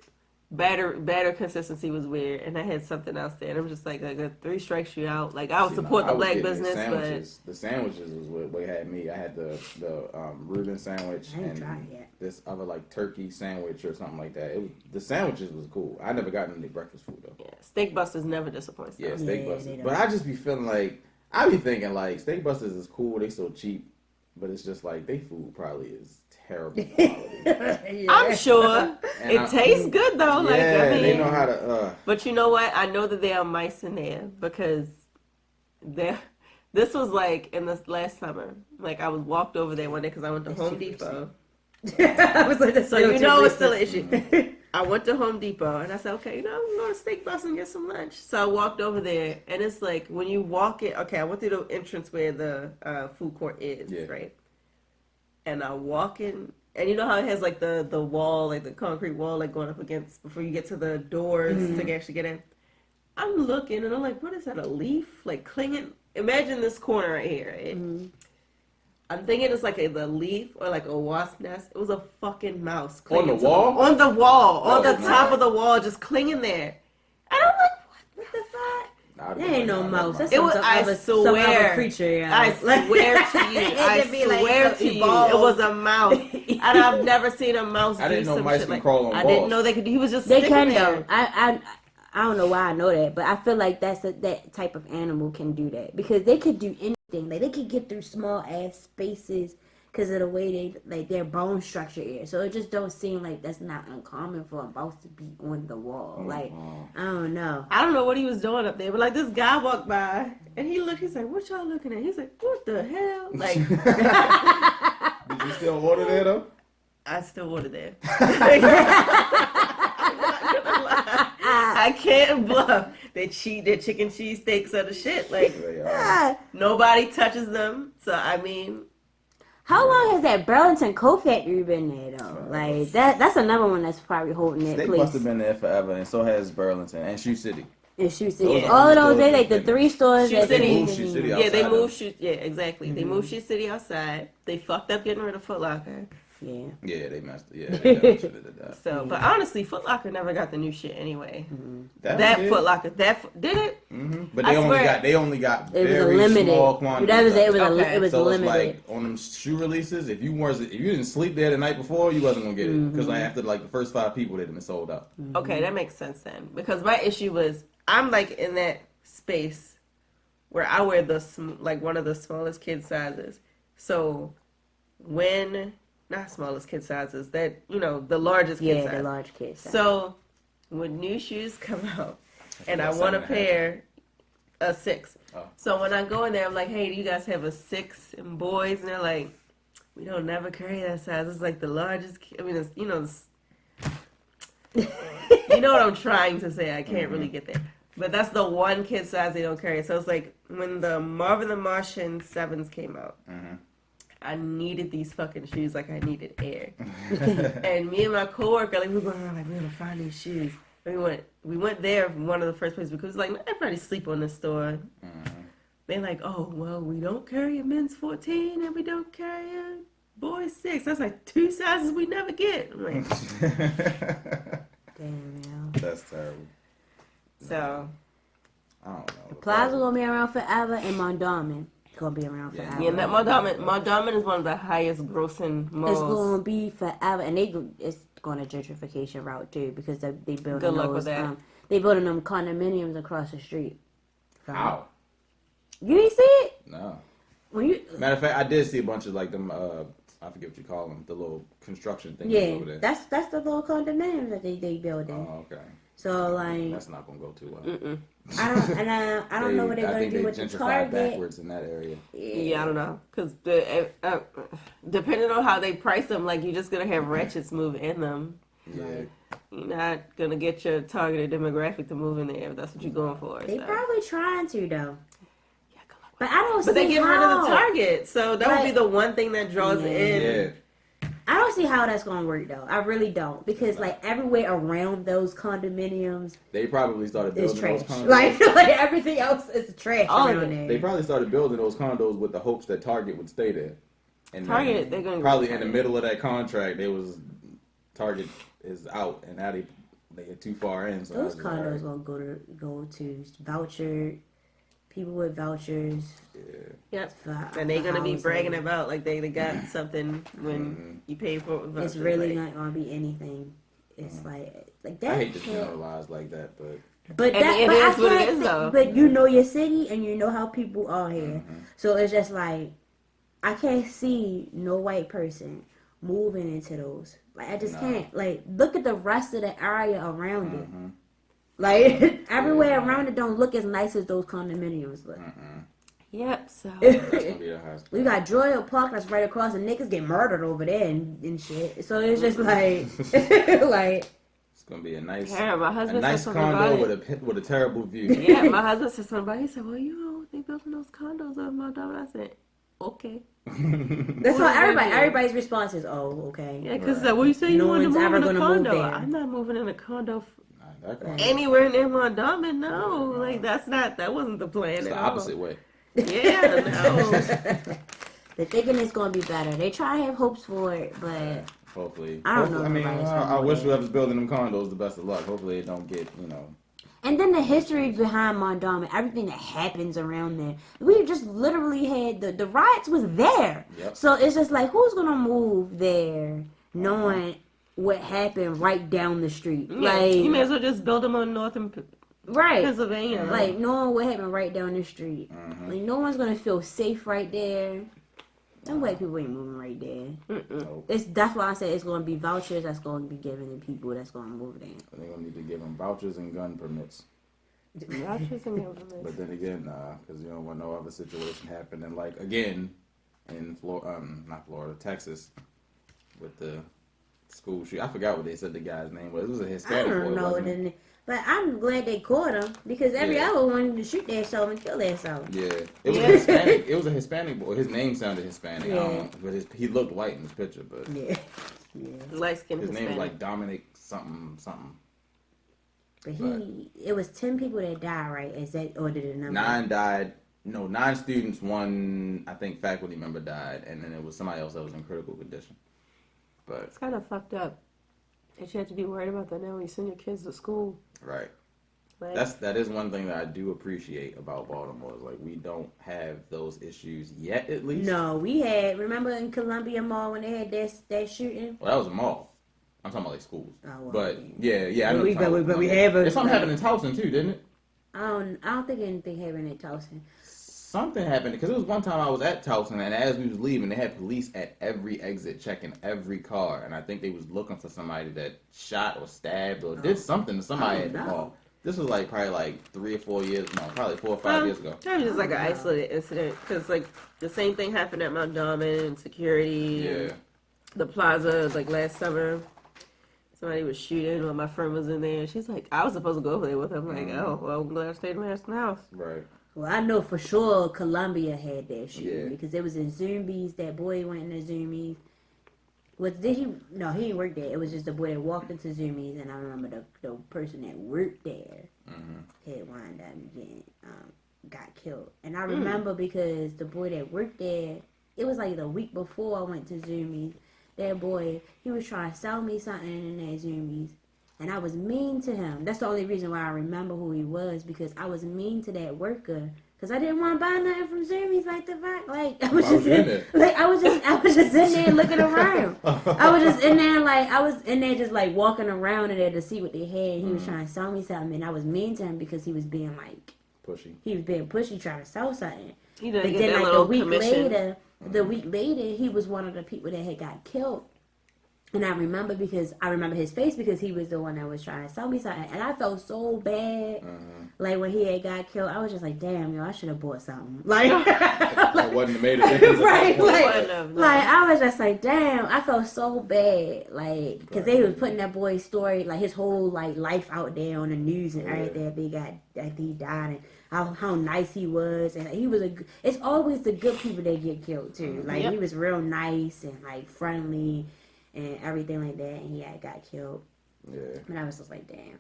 Batter consistency was weird, and I had something else there. And I'm just like, a 3 strikes you out. Like I would support the black business, but
the sandwiches was what had me. I had the Reuben sandwich
I ain't
and
tried it yet.
this other like turkey sandwich or something like that. The sandwiches was cool. I never got any breakfast food though.
yeah, Steak Busters never disappoints.
Yeah,
though.
Steak
Yeah,
Busters.
they don't.
But I just be feeling like I be thinking like Steak Busters is cool. They so cheap, but it's just like they food probably is terrible quality.
Yeah.
I'm sure
And
it
I-
tastes good though. Like
yeah,
I mean,
they know how to.
But you know what? I know that there are mice in there because this was like in the last summer. Like I was walked over there one day because I went to
That's
Home
too
Depot.
I was like,
So you know it's still an issue. I went to Home Depot and I said, okay, I'm going to Steak Bus and get some lunch. So I walked over there and it's like when you walk in. Okay, I went through the entrance where the food court is,
Yeah.
right? And I walk in. And you know how it has like the wall, like the concrete wall, like going up against before you get to the doors to actually get in. I'm looking and I'm like, what is that? A leaf, like clinging? Imagine this corner right here, right? I'm thinking it's like the leaf or like a wasp nest. It was a fucking mouse
On the
clinging to
wall?
on the wall, on
Oh,
the
no.
top of the wall, just clinging there. And I'm like, what the fuck?
That ain't no mouse. That's
It was-
some
I
other, some other
swear.
creature. Yeah.
I swear to you, I
It'd be like
swear
so
to you,
evolved.
it was a mouse, and I've never seen a mouse.
I didn't
do
know
some
mice
shit
can
like,
crawl on
I
walls.
didn't know they could. He was just
They
sticking
can
there.
though. I don't know why I know that, but I feel like that type of animal can do that because they could do anything. Like they could get through small ass spaces because of the way their bone structure is. So it just don't seem like that's not uncommon for a mouse to be on the wall. Like I don't know.
I don't know what he was doing up there, but like this guy walked by and he looked. He's like, "What y'all looking at?" He's like, "What the hell?" Like
Did you still order there though?
I still ordered there. I can't bluff. Their chicken cheesesteaks are the shit. Like
They are.
Ah,
nobody touches them. So I mean,
how long has that Burlington Coat Factory been there though? Like that's another one that's probably holding that
Steak
place.
must have been there forever, and so has Burlington and Shoe City.
In Shoe City.
Those are
All of
the
those,
stores
they like the
that-
3 stores
Shoe
that
City.
they
Moved Shoe City
yeah, they
outside
moved
of-
shoe. Yeah, exactly. They moved Shoe City outside. They fucked up getting rid of Foot Locker.
Yeah.
Yeah, they messed. Yeah, they definitely should have did that.
So, but honestly, Foot Locker never got the new shit anyway.
That
That
one did.
Foot Locker, did it?
Mm-hmm. But
I
they only
swear.
It
got
was a
very
limited.
small quantities.
That was
of
it. Was
Okay.
it was
so
limited.
it's like on them shoe releases. If you didn't sleep there the night before, you wasn't gonna get it because like after like the first 5 people, they'd been sold out.
Okay, that makes sense then. Because my issue was, I'm like in that space where I wear like one of the smallest kid sizes. So when not smallest kid sizes, that the largest kid
Yeah,
size.
the large kids.
So when new shoes come out and I
That's
want a
7.5.
pair, a 6.
Oh.
So when I go in there, I'm like, hey, do you guys have a 6 in boys? And they're like, we don't never carry that size. It's like the largest. I mean, it's, you know what I'm trying to say. I can't really get there. But that's the one kid size they don't carry. So it's like when the Marvin the Martian 7s came out, I needed these fucking shoes like I needed air. And me and my coworker, like, we were going around like, we're gonna find these shoes. And we went there one of the first places because like everybody sleep on this store. They're like, oh well, we don't carry a men's 14 and we don't carry a boys 6. That's like 2 sizes we never get. I'm like,
Damn, yo.
That's terrible.
so
I don't know.
Plaza gonna be around forever, and Mondawmin gonna be around forever.
yeah, that Mondawmin is one of the highest grossing malls.
It's gonna be forever, and it's going a gentrification route too because they building
Good luck
those.
with that.
They building them condominiums across the street.
How?
You didn't see it?
No.
When you
Matter of fact, I did see a bunch of like them. I forget what you call them. The little construction things over there.
that's the little condominiums that they building.
Oh, okay.
So like
That's not gonna go too well.
I don't know what they're
I
gonna
think
do
they
with the
gentrified
Target.
backwards in that area.
Yeah, I don't know. Because depending on how they price them, like, you're just going to have ratchets move in them.
Yeah.
You're not going to get your targeted demographic to move in there if that's what you're going for.
They
so.
probably trying to though.
Yeah, good luck.
But I don't see
But they get rid of the
how.
Target. So that would be the one thing that draws in.
Yeah.
I don't see how that's gonna work though. I really don't because like everywhere around those condominiums
They probably started
is
building
trash.
those condos.
Like everything else is trash
All of
around
it.
there.
They probably started building those condos with the hopes that Target would stay there. And
Target,
then
they're gonna
probably
go
in the
Target.
middle of that contract, Target is out, and now they get too far in. So
Those
I was like,
condos
all right.
gonna go to voucher people with vouchers.
Yep.
For,
And they're going to be
housing.
bragging about, like, they got something when you pay for it.
It's really not gonna be anything. It's like that.
I hate to generalize like that, but
But
And
that,
it
but
is
I
what it
can't
is,
say-
though.
But you know your city and you know how people are here, so it's just like I can't see no white person moving into those. Like I just
No.
can't. Like look at the rest of the area around it. Like everywhere around it don't look as nice as those condominiums look.
Yep, so.
that's gonna be the highest.
We got Joy Park that's right across, and niggas get murdered over there and shit. So it's just like, like
It's gonna be a nice,
Yeah, my husband
nice
said something about
condo
it.
with a terrible view.
Yeah, my husband said something about it. He said, well, you know, they building those condos on my dog. I said, okay.
that's how everybody's response is. Oh, okay.
Yeah, because
Right.
well, you say you
No
wanted to
one's
move
ever
in a
gonna move
condo.
there.
I'm not moving in a condo
That condo.
anywhere near Mondawmin. No, like that wasn't the plan
It's
at
the
all.
opposite way.
Yeah, no.
They're thinking it's gonna be better. They try to have hopes for it, but
Hopefully.
I don't know
I mean,
nobody's
I
gonna
wish
do
whoever's building them condos the best of luck. Hopefully, it don't get
and then the history behind Mondawmin, everything that happens around there. We just literally had the riots was there.
Yep.
So it's just like who's gonna move there knowing what happened right down the street?
Yeah,
Like
you may as well just build them on Northern
right.
Pennsylvania.
Like knowing what happened right down the street. Like no one's gonna feel safe right there. Them white people ain't moving right there.
Nope.
That's why I said it's gonna be vouchers that's gonna be given to people that's gonna move there.
They're gonna need to give them vouchers and gun permits.
Vouchers and government.
But then again, because you don't want no other situation happening. Like again, in not Florida, Texas, with the school shoot. I forgot what they said the guy's name was. It was a
I
Hispanic boy.
don't know,
wasn't it?
but I'm glad they caught him because every
Yeah.
other wanted to shoot that self and kill that self.
Yeah, it was a Hispanic. It was a Hispanic boy. His name sounded Hispanic. I
Yeah.
don't know, but he looked white in his picture. But
Yeah,
Light skinned
his name
Hispanic.
was like Dominic something.
but it was 10 people that died, right? Is that or did it number?
9 died. No, 9 students. 1, I think, faculty member died, and then it was somebody else that was in critical condition. But
It's kind of fucked up that you have to be worried about that now when you send your kids to school.
right.
Like,
That is one thing that I do appreciate about Baltimore. Is like we don't have those issues yet, at least.
No, we had. Remember in Columbia Mall when they had that shooting?
Well, that was a mall. I'm talking about like schools.
Oh, well,
but yeah, I know.
But we-
you're talking
but
about
we
Columbia.
have a-
It's something happened in Towson too, didn't it?
I don't think anything happened at Towson.
Something happened because it was one time I was at Towson, and as we was leaving, they had police at every exit checking every car, and I think they was looking for somebody that shot or stabbed or did something to somebody at the
no.
mall. This was like probably like 3 or 4 years, no, probably 4 or 5 years ago.
That was just like an isolated incident because like the same thing happened at Mount Dawman and security.
Yeah.
And the plaza like last summer. somebody was shooting while my friend was in there. She's like, I was supposed to go over there with him. I'm like, oh, well, I'm glad I stayed in the house.
Right.
Well, I know for sure Columbia had that shooting
Yeah.
because it was in Zoomies. That boy went in the Zoomies. Did he? No, he didn't work there. It was just the boy that walked into Zoomies, and I remember the person that worked there had wound up getting got killed. And I remember because the boy that worked there, it was like the week before I went to Zoomies. That boy, he was trying to sell me something in that Zoomies. And I was mean to him. That's the only reason why I remember who he was, because I was mean to that worker. Because I didn't want to buy nothing from Zoomies like the fact. Like, I was just in there. Like, I was just in there looking around. I was just in there, like, I was in there just, like, walking around in there to see what they had. He was trying to sell me something. And I was mean to him because he was being, like,
pushy.
He was being pushy trying to sell something.
He didn't
But
get
then,
that
like,
little commission.
the week later, he was one of the people that had got killed. And I remember his face because he was the one that was trying to sell me something. And I felt so bad. Like, when he had got killed, I was just like, damn, yo, I should have bought something. Like,
I wouldn't have made a difference.
Right, like, I was just like, damn, I felt so bad. Like, because they was putting that boy's story, like, his whole, like, life out there on the news and everything. After he died and how nice he was. And he was it's always the good people that get killed, too. Like, he was real nice and, like, friendly and everything like that, and he had got killed.
Yeah.
And I was just like, damn.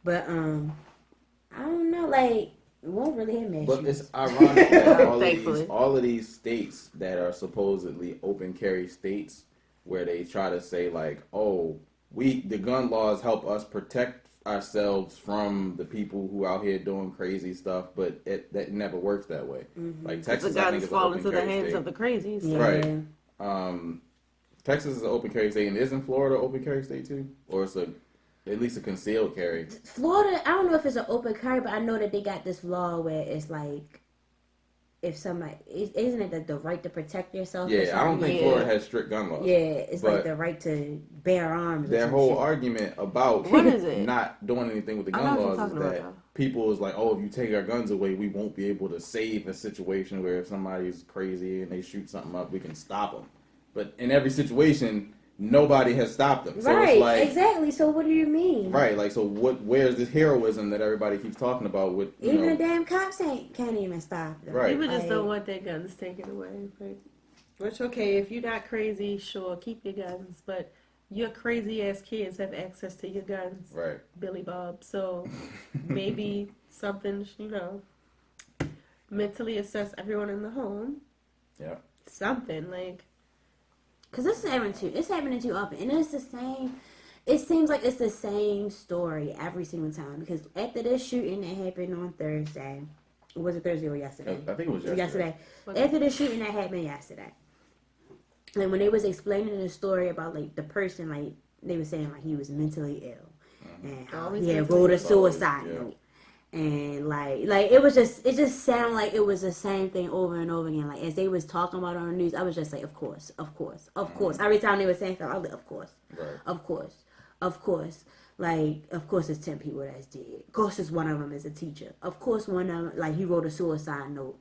But I don't know, like, it won't really have
But it's ironic that all of these states that are supposedly open carry states, where they try to say like, oh, the gun laws help us protect ourselves from the people who out here doing crazy stuff, but that never works that way. Like Texas,
the guns fall into the hands of the crazies.
Yeah.
Right. Texas is an open carry state, and isn't Florida an open carry state too? Or it's at least a concealed carry?
Florida, I don't know if it's an open carry, but I know that they got this law where it's like, if somebody, isn't it the right to protect yourself?
Yeah, I don't think Florida has strict gun laws.
Yeah, it's like the right to bear arms.
Their whole argument about
what is it?
not doing anything with the gun laws is that people is like, oh, if you take our guns away, we won't be able to save a situation where if somebody's crazy and they shoot something up, we can stop them. But in every situation, nobody has stopped them. So
right,
it's like,
exactly. So what do you mean?
Right, like, so where's this heroism that everybody keeps talking about? With
even the damn cops can't even stop them.
Right.
People just don't want their guns taken away. Which, okay, if you're not crazy, sure, keep your guns. But your crazy-ass kids have access to your guns.
Right.
Billy Bob. So maybe something, mentally assess everyone in the home.
Yeah.
Something, like...
Because it's happening too often. And it's the same, it seems like it's the same story every single time. Because after this shooting that happened on Thursday, was it Thursday or yesterday?
I think it was yesterday.
After the shooting that happened yesterday, and when they was explaining the story about, like, the person, like, they were saying, like, he was mentally ill. And how he had wrote a suicide note. And like it just sounded like it was the same thing over and over again. Like, as they was talking about it on the news, I was just like, of course. Every time they were saying something, I was like, of course. Like, of course it's 10 people that's dead. Of course it's one of them is a teacher. Of course one of them, like, he wrote a suicide note.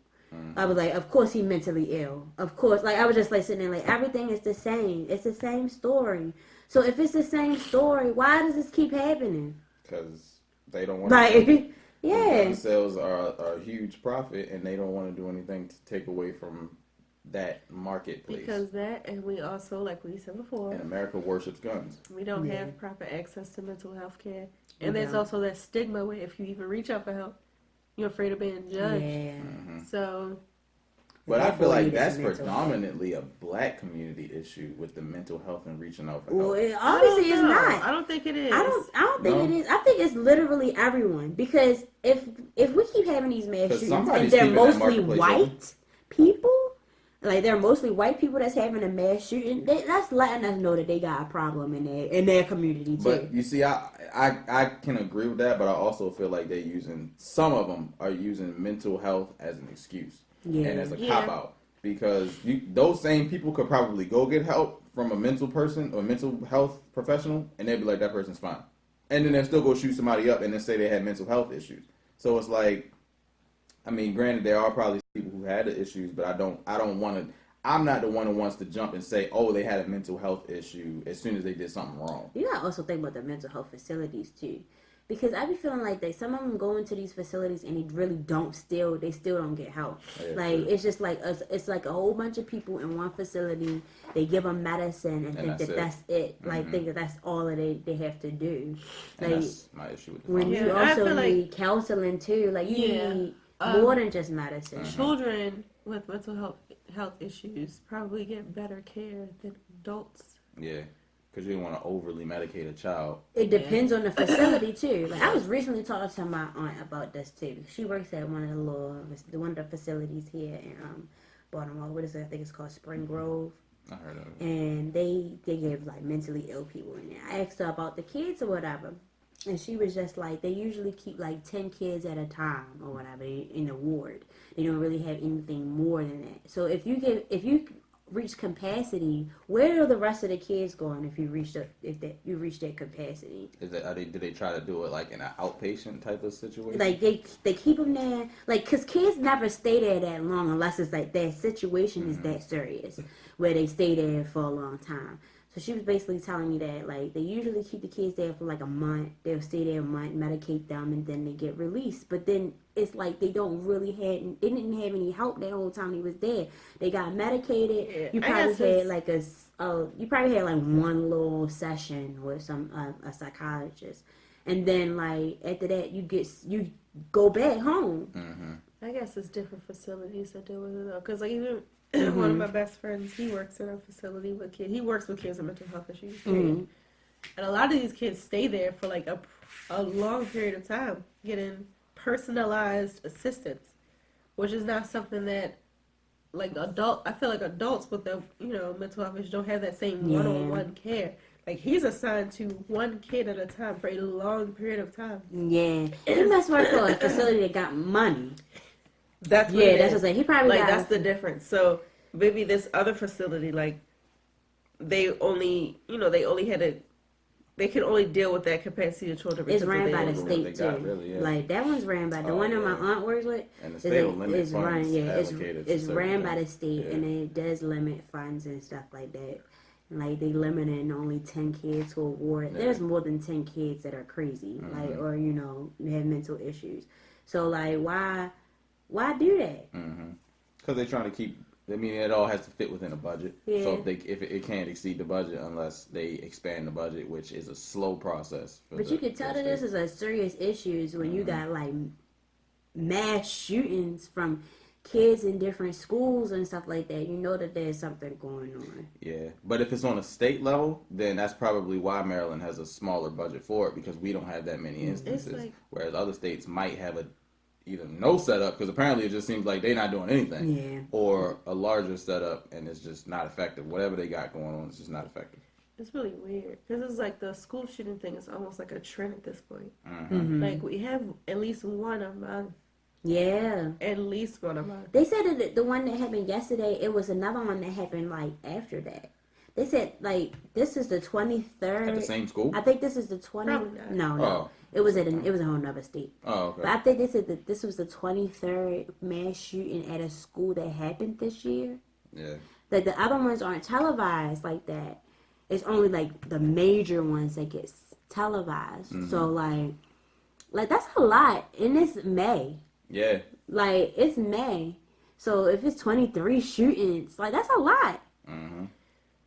I was like, of course he mentally ill. Of course, like, I was just like sitting there like, everything is the same. It's the same story. So if it's the same story, why does this keep happening?
Because they don't want
to. Yeah.
Gun sales are a huge profit, and they don't want to do anything to take away from that marketplace.
Because and we also, like we said before,
and America worships guns.
We don't have proper access to mental health care. And there's also that stigma where if you even reach out for help, you're afraid of being judged. Yeah. So...
But I feel like that's predominantly a black community issue with the mental health and reaching out for help.
Well, obviously it's not.
I don't think it is.
I don't think it is. I think it's literally everyone. Because if we keep having these mass shootings and they're mostly white people, like, they're mostly white people that's having a mass shooting, that's letting us know that they got a problem in their community too.
But you see, I can agree with that, but I also feel like some of them are using mental health as an excuse. Yeah. And as a cop-out. Because those same people could probably go get help from a mental person or mental health professional, and they'd be like, that person's fine. And then they'll still go shoot somebody up and then say they had mental health issues. So it's like, I mean, granted, there are probably people who had the issues, but I I'm not the one who wants to jump and say, oh, they had a mental health issue as soon as they did something wrong.
You gotta also think about the mental health facilities too. Because I be feeling like some of them go into these facilities and they still don't get help.
Yeah,
like,
true.
it's just like, it's like a whole bunch of people in one facility, they give them medicine and think that that's it. Like, think that that's all that they have to do.
And
like,
that's my issue with the
when
pharmacy.
you
I
also
feel
need counseling too. Like, you need more than just medicine.
Children with mental health issues probably get better care than adults.
Yeah. Because you don't want to overly medicate a child.
It depends on the facility too. Like, I was recently talking to my aunt about this too. She works at one of the facilities here in Baltimore. What is it? I think it's called Spring Grove.
I heard of it.
And they give like mentally ill people in there. I asked her about the kids or whatever, and she was just like, they usually keep like 10 kids at a time or whatever in a ward. They don't really have anything more than that. So if you reach capacity, where are the rest of the kids going if you reach that capacity?
Do they try to do it like in an outpatient type of situation?
Like they keep them there, like, because kids never stay there that long unless it's like their situation is that serious where they stay there for a long time. So she was basically telling me that, like, they usually keep the kids there for like a month. They'll stay there a month, medicate them, and then they get released. But then it's like they didn't have any help that whole time he was there. They got medicated.
Yeah,
You probably had like one little session with some a psychologist, and then like after that you go back home.
I guess it's different facilities that deal with it though, because like even one of my best friends, he works in a facility with kids. He works with kids with mental health issues, and a lot of these kids stay there for like a long period of time, getting personalized assistance, which is not something that I feel like adults with the mental health issues don't have that same one-on-one care. Like, he's assigned to one kid at a time for a long period of time.
Yeah, he must work for a facility that got money.
That's what
that's what I'm saying. He probably got
that's the difference. So maybe this other facility, like, they can only deal with that capacity of children.
It's ran by the
They
state too.
got really, yeah.
Like, that one's ran by the one that my aunt works with.
And the state will limit
is run,
funds allocated to
it's
certain
ran by the
things.
state,
Yeah.
and it does limit funds and stuff like that. Like, they limiting only 10 kids to a ward.
Yeah.
There's more than 10 kids that are crazy, like, or have mental issues. So like, why do that?
Because they're trying to keep. I mean, it all has to fit within a budget.
Yeah.
So if it can't exceed the budget unless they expand the budget, which is a slow process.
But you can tell that this is a serious issue when you got like mass shootings from kids in different schools and stuff like that. You know that there's something going on.
Yeah, but if it's on a state level, then that's probably why Maryland has a smaller budget for it, because we don't have that many instances, whereas other states might have either no setup, because apparently it just seems like they're not doing anything, or a larger setup and it's just not effective. Whatever they got going on is just not effective.
It's really weird because it's like the school shooting thing is almost like a trend at this point. Like, we have at least one a month.
Yeah.
At least one a month.
They said that the one that happened yesterday, it was another one that happened like after that. They said like this is the 23rd.
At the same school?
I think this is the 20th.
Probably not.
No.
Oh.
It was a whole nother state.
Oh, okay.
But I think they said that this was the 23rd mass shooting at a school that happened this year.
Yeah.
Like, the other ones aren't televised like that. It's only like the major ones that get televised. So like that's a lot, and it's May.
Yeah.
Like, it's May. So if it's 23 shootings, like, that's a lot.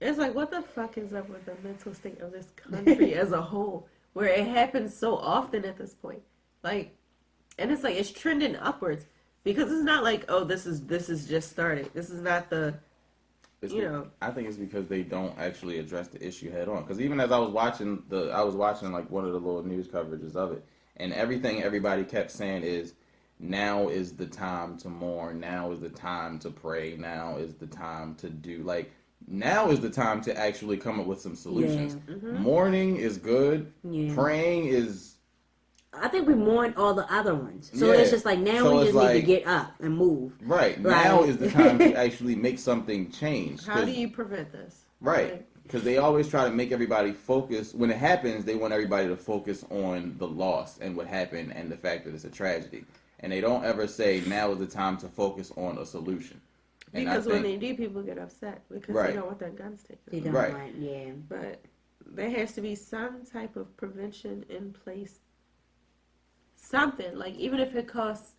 It's like, what the fuck is up with the mental state of this country as a whole, where it happens so often at this point? Like, and it's like, it's trending upwards, because it's not like, oh, this is just started. This is not the,
I think it's because they don't actually address the issue head on. Because even as I was watching like one of the little news coverages of it, and everything everybody kept saying is, now is the time to mourn. Now is the time to pray. Now is the time to do, like, now is the time to actually come up with some solutions. Mourning is good. Praying is...
I think we mourn all the other ones. So it's just like, now we just need to get up and move.
Right. Now is the time to actually make something change.
How do you prevent this?
Right. Because they always try to make everybody focus. When it happens, they want everybody to focus on the loss and what happened and the fact that it's a tragedy. And they don't ever say, now is the time to focus on a solution. And
because
I
when
think,
they do, people get upset because
Right.
they don't want their guns taken.
They don't
Right.
want, yeah.
But there has to be some type of prevention in place. Something, like, even if it costs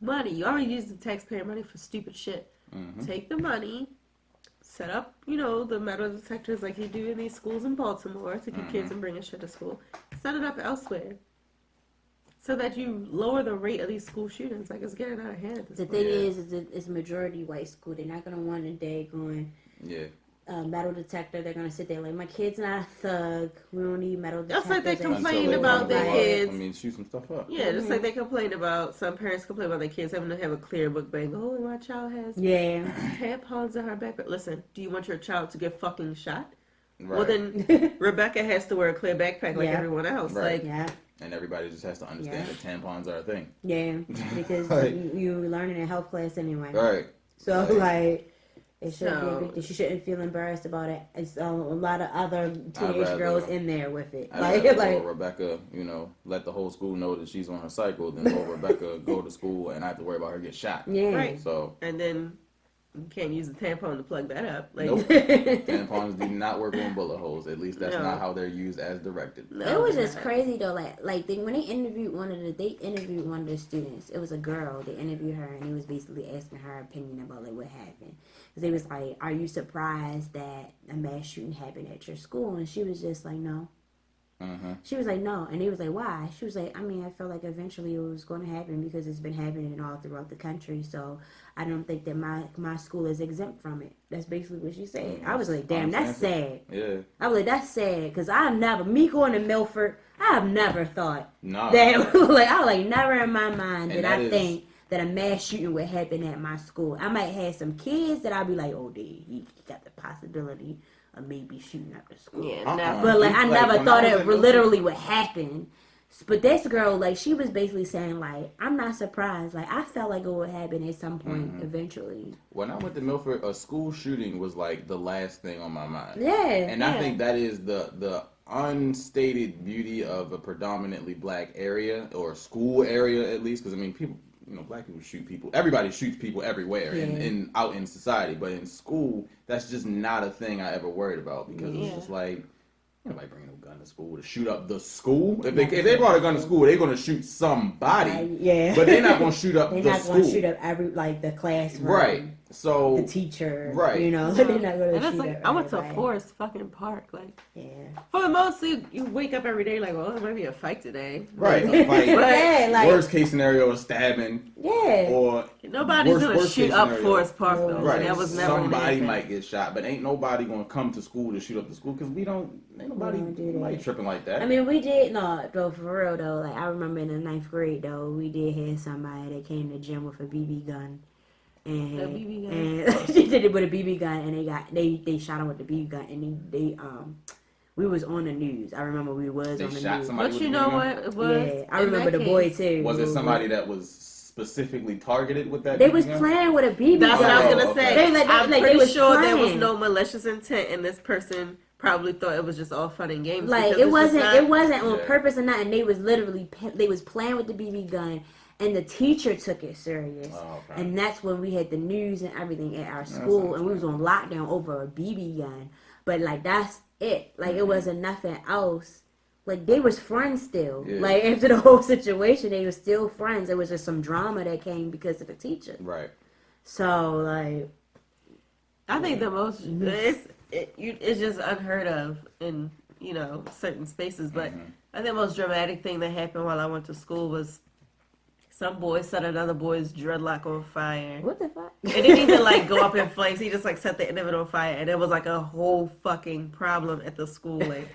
money. You already use the taxpayer money for stupid shit.
Mhm.
Take the money, set up, the metal detectors like you do in these schools in Baltimore to keep kids from bringing shit to school. Set it up elsewhere. So that you lower the rate of these school shootings. Like, it's getting out of hand at this
The
point.
thing
Yeah.
is it's majority white school. They're not gonna want a day going
yeah.
metal detector. They're gonna sit there like, my kid's not a thug. We don't need metal
That's
detectors.
like they
at
complain
school."
about their
Like,
kids.
I mean, shoot some stuff up.
Yeah, just like they complain about, some parents complain about their kids having to have a clear book bag. Oh, my child has
Yeah.
tampons in her backpack. Listen, do you want your child to get fucking shot?
Right.
Well, then Rebecca has to wear a clear backpack like
Yeah.
everyone else.
Right.
Like,
Yeah.
And everybody just has to understand
Yeah.
that tampons are a thing.
Yeah. Because
Like-
you learning in health class anyway.
Right.
So
Like-
like it shouldn't be a
So-
big deal. She shouldn't feel embarrassed about it. It's a lot of other
I'd
teenage
rather-
girls in there with it.
I'd
Like
rather Rebecca, let the whole school know that she's on her cycle than go Rebecca go to school and I have to worry about her get shot.
yeah.
Right.
So,
and then you can't use a tampon to plug that up. Like,
nope. Tampons do not work on bullet holes. At least that's
No.
not how they're used as directed.
no,
It was
they're
just
not.
crazy though. Like when they interviewed one of the students. It was a girl. They interviewed her and he was basically asking her opinion about like what happened. Because they was like, "Are you surprised that a mass shooting happened at your school?" And she was just like, "No."
Mm-hmm.
She was like, "No," and he was like, "Why?" She was like, "I mean, I feel like eventually it was going to happen because it's been happening all throughout the country. So I don't think that my school is exempt from it." That's basically what she said. I was like, "Damn, that's sad."
Yeah.
I was like, "That's sad," because I've never, me going to Milford, I have never thought
No.
that. Like, I was like, never in my mind
And
did
that
I
is-
think that a mass shooting would happen at my school. I might have some kids that I'd be like, "Oh, he got the possibility of maybe shooting up the school."
Yeah, never.
But like I never
when
thought
I was
it
in Milford-
literally would happen. But this girl, like, she was basically saying like, I'm not surprised. Like, I felt like it would happen at some point eventually.
When I went to Milford, a school shooting was like the last thing on my mind.
Yeah.
And I think that is the unstated beauty of a predominantly black area or school area at least, because I mean people, black people shoot people. Everybody shoots people everywhere in out in society, but in school, that's just not a thing I ever worried about because it's just like. Nobody bringing no gun to school to shoot up the school. If they brought a gun to school, they're gonna shoot somebody.
Yeah.
But they're not gonna shoot up
They're
the
not
school.
going to shoot up the classroom.
Right. So
The teacher.
Right.
They're not going to
And
shoot
it's like,
up
I went to
everybody.
Forest fucking Park. Like,
Yeah.
for the most, you wake up every day like, well, there might be a fight today.
right, a fight.
Yeah, like,
Worst case scenario is stabbing
yeah.
or
Nobody's gonna
worst
shoot
case
up
scenario.
Forest Park though.
No.
right.
Like, that was never gonna
Somebody
happen.
might get shot, but ain't nobody gonna come to school to shoot up the school because ain't nobody
We don't do that.
tripping like that.
I mean, we did, no, though, for real, though. Like, I remember in the 9th grade, though, we did have somebody that came to gym with a BB gun. And,
A BB gun?
And she did it with a BB gun, and they shot him with the BB gun, and they we was on the news. I remember we was
They
on the
shot
news.
somebody
But
with
you
a
know
BB gun?
what it was?
Yeah, I
In
remember
that
the boy,
case,
too.
Was it somebody that was specifically targeted with that?
They
BB
was
gun?
playing with a BB
That's
gun.
what I was gonna
okay.
say.
They like-
I'm
like, they
pretty
was
sure there was
playing.
no malicious intent, and this person probably thought it was just all fun and games.
Like,
because
it
it's just
wasn't,
not-
it wasn't on
Yeah.
purpose or nothing. They was literally, they was playing with the BB gun, and the teacher took it serious.
Oh, okay.
And that's when we had the news and everything at our school,
sounds
and we was on lockdown over a BB gun. But like, that's it. Like, it wasn't nothing else. Like, they was friends still.
Yeah.
Like, after the whole situation, they were still friends. It was just some drama that came because of the teacher.
Right.
So like,
I think the most it's just unheard of in certain spaces. But I think the most dramatic thing that happened while I went to school was some boy set another boy's dreadlock on fire.
what the fuck?
It didn't even like go up in flames. He just like set the end of it on fire, and it was like a whole fucking problem at the school. Like,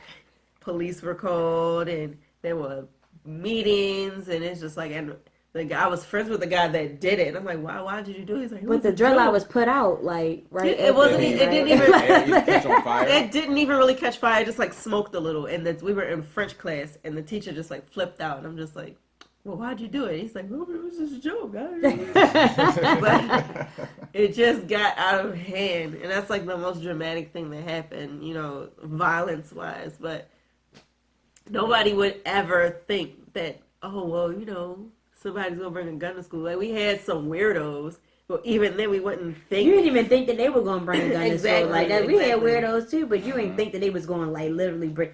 police were called, and there were meetings, and it's just like, and the guy, I was friends with the guy that did it, and I'm like, why did you do it? He's like,
But the dreadlock was put out like right.
It wasn't.
after,
It didn't
right?
even.
It catch on fire.
It didn't even really catch fire. It just like smoked a little, and we were in French class, and the teacher just like flipped out, and I'm just like, well, why'd you do it? He's like, well, it was just a joke. But it just got out of hand, and that's like the most dramatic thing that happened, violence wise. But nobody would ever think that, oh well, somebody's gonna bring a gun to school. Like, we had some weirdos Well, even then, we wouldn't think.
You didn't even think that they were going to bring a gun to
Exactly,
school like that. We had
exactly.
weirdos too, but you ain't think that they was going to like literally bring.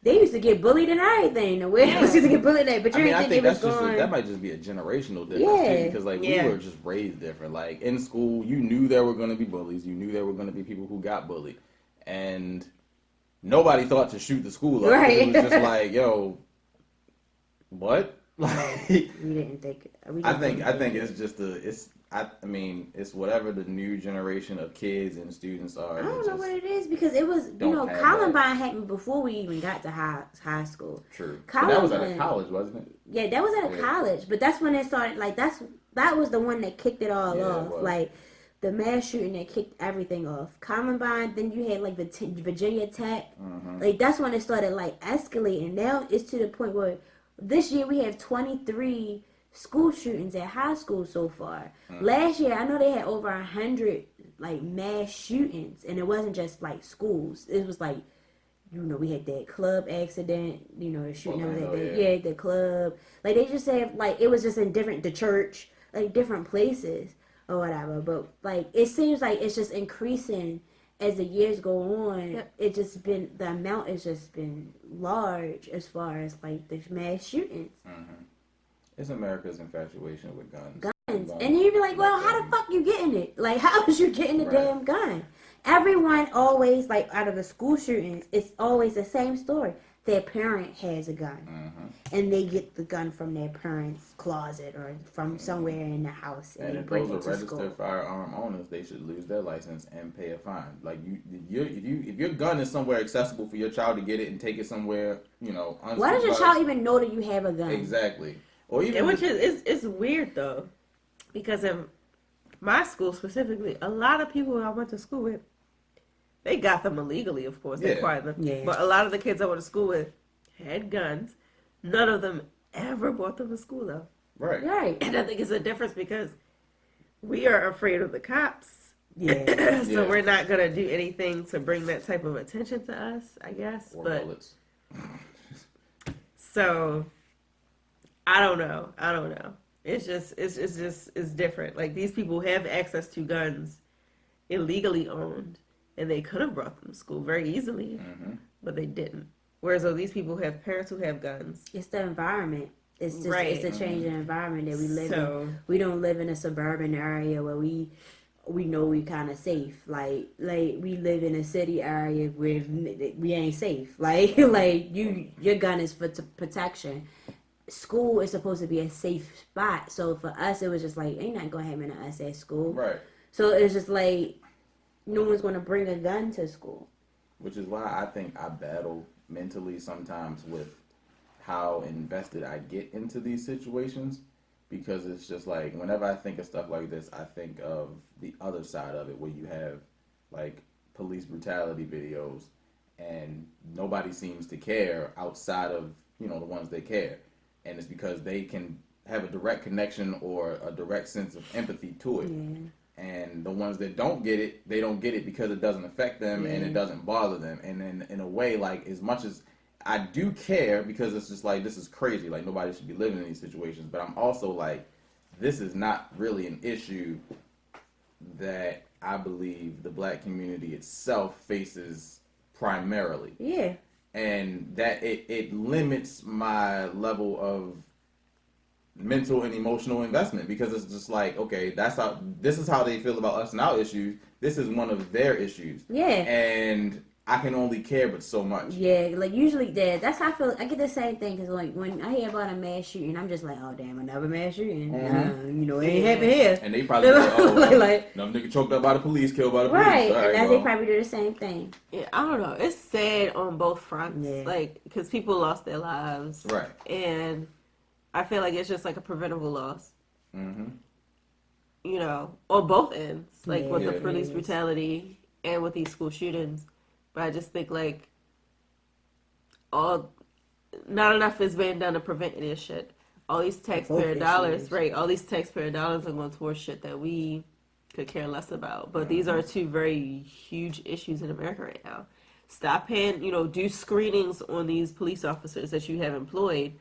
They used to get bullied and everything. The weirdos used to get bullied, but you
I mean,
didn't
I
think
think
they was
that's just
going.
that might just be a generational difference
Yeah.
too, because like we were just raised different. Like in school, you knew there were going to be bullies, you knew there were going to be people who got bullied, and nobody thought to shoot the school up.
Right.
It was just like, yo, what? Like,
We didn't think.
I think it's just I mean, it's whatever the new generation of kids and students are.
I don't know what it is because it was, Columbine happened before we even got to high school.
True. But that was at a college, wasn't it?
Yeah, that was at a college, but that's when it started. Like that was the one that kicked it all off. Like the mass shooting that kicked everything off. Columbine, then you had like the Virginia Tech. Like that's when it started like escalating. Now it's to the point where this year we have 23 school shootings at high school so far. Last year, I know they had over 100 like mass shootings, and it wasn't just like schools. It was like, we had that club accident. The shooting the club. Like they just said, like it was just in the church, like different places or whatever. But like it seems like it's just increasing as the years go on.
Yep.
It just been the amount has just been large as far as like the mass shootings.
It's America's infatuation with guns.
And you'd be like, well, how the fuck you getting it? Like, how is you getting the damn gun? Everyone always, like, out of the school shootings, it's always the same story. Their parent has a gun. And they get the gun from their parent's closet or from somewhere in the house. And they
if
bring
those
it
are
to school.
registered firearm owners, they should lose their license and pay a fine. Like, if your gun is somewhere accessible for your child to get it and take it somewhere,
Why does your child even know that you have a gun?
Exactly. Or even
which is it's weird though, because in my school specifically, a lot of people I went to school with, they got them illegally, of course. They acquired them.
Yeah.
But a lot of the kids I went to school with had guns. None of them ever brought them to school though.
Right.
And I think it's a difference because we are afraid of the cops.
Yeah.
So we're not gonna do anything to bring that type of attention to us, I guess.
Or
but
bullets.
So I don't know. It's different. Like these people have access to guns illegally owned, and they could have brought them to school very easily, but they didn't. Whereas these people have parents who have guns.
It's the environment. It's just
Right.
it's the change in environment that we live
So-
in. We don't live in a suburban area where we know we kind of safe. Like we live in a city area where we ain't safe. Like your gun is for protection. School is supposed to be a safe spot. So for us, it was just like ain't nothing gonna happen to us at school.
Right.
So it's just like no one's gonna bring a gun to school.
Which is why I think I battle mentally sometimes with how invested I get into these situations, because it's just like whenever I think of stuff like this, I think of the other side of it where you have like police brutality videos and nobody seems to care outside of the ones that care, and it's because they can have a direct connection or a direct sense of empathy to it. And the ones that don't get it, they don't get it because it doesn't affect them and it doesn't bother them. And then in a way, like as much as I do care, because it's just like, this is crazy, like nobody should be living in these situations, but I'm also like, this is not really an issue that I believe the black community itself faces primarily.
Yeah.
And that it limits my level of mental and emotional investment, because it's just like, okay, this is how they feel about us and our issues. This is one of their issues.
Yeah.
And I can only care but so much.
Yeah, like usually that's how I feel. I get the same thing because like when I hear about a mass shooting, I'm just like, oh damn, another mass shooting. It ain't happening here.
And they probably like, oh,
like,
no nigga choked up by the police, killed by the police.
Right,
All
and now
well.
they probably do the same thing.
Yeah, I don't know. It's sad on both fronts.
Yeah.
Like, because people lost their lives.
Right.
And I feel like it's just like a preventable loss. On both ends. Like with the police brutality and with these school shootings. But I just think like not enough is being done to prevent any shit. All these taxpayer dollars, right? All these taxpayer dollars are going towards shit that we could care less about. But these are two very huge issues in America right now. Stop paying, do screenings on these police officers that you have employed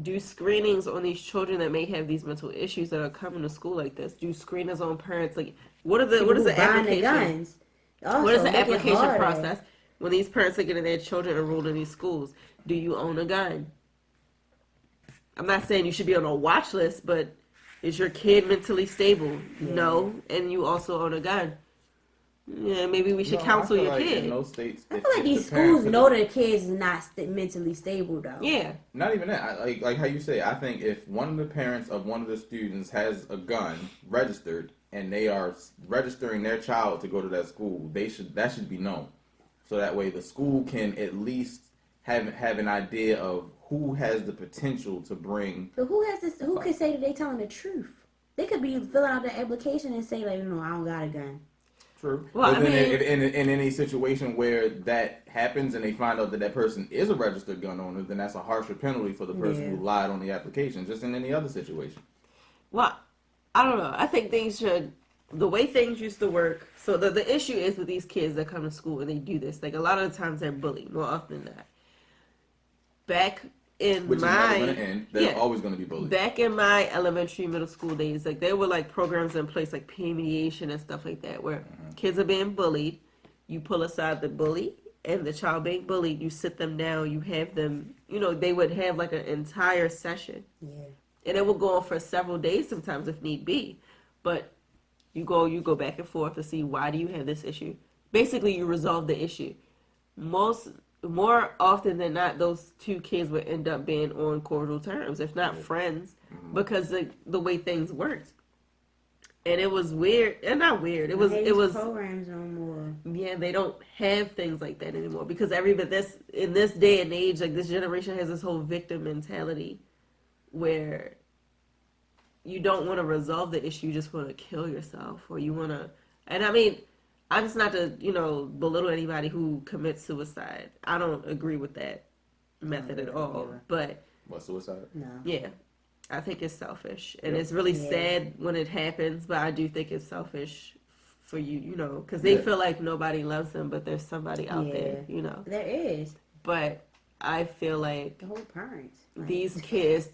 do screenings on these children that may have these mental issues that are coming to school like this. Do screenings on parents. Like, what is the application?
Guns. Also,
What is the
make it
application
harder.
process when these parents are getting their children enrolled in these schools? Do you own a gun? I'm not saying you should be on a watch list, but is your kid mentally stable?
Yeah.
No, and you also own a gun. Yeah, maybe we should counsel your kid.
In those states,
I feel like these schools know their kids is not mentally stable though.
Yeah.
Not even that. Like how you say. I think if one of the parents of one of the students has a gun registered and they are registering their child to go to that school, that should be known, so that way the school can at least have an idea of who has the potential to bring.
But who has this? Who can say that they telling the truth? They could be filling out the application and say like, no, I don't got a gun.
True.
Well,
but then if in any situation where that happens and they find out that that person is a registered gun owner, then that's a harsher penalty for the person who lied on the application, just in any other situation.
Well, I don't know. I think the way things used to work, so the issue is with these kids that come to school and they do this, like a lot of the times they're bullied, more often than not. Which is never going to end. They're always going to be bullied. Back in my elementary, middle school days, like there were like programs in place like peer mediation and stuff like that where kids are being bullied. You pull aside the bully and the child being bullied, you sit them down, you have them, they would have like an entire session.
Yeah.
And it would go on for several days sometimes if need be. But you go back and forth to see why do you have this issue. Basically, you resolve the issue. More often than not, those two kids would end up being on cordial terms, if not friends, because the way things worked. And it was weird, and not weird. It was
programs no more.
Yeah, they don't have things like that anymore because in this day and age, like this generation has this whole victim mentality, where you don't want to resolve the issue, you just want to kill yourself, or you want to. And I mean, I'm just not to, belittle anybody who commits suicide. I don't agree with that method at all. But
what, suicide?
No.
Yeah, I think it's selfish, and it's really sad when it happens. But I do think it's selfish for you, because they feel like nobody loves them, but there's somebody out there,
There is.
But I feel like
the whole parents.
These kids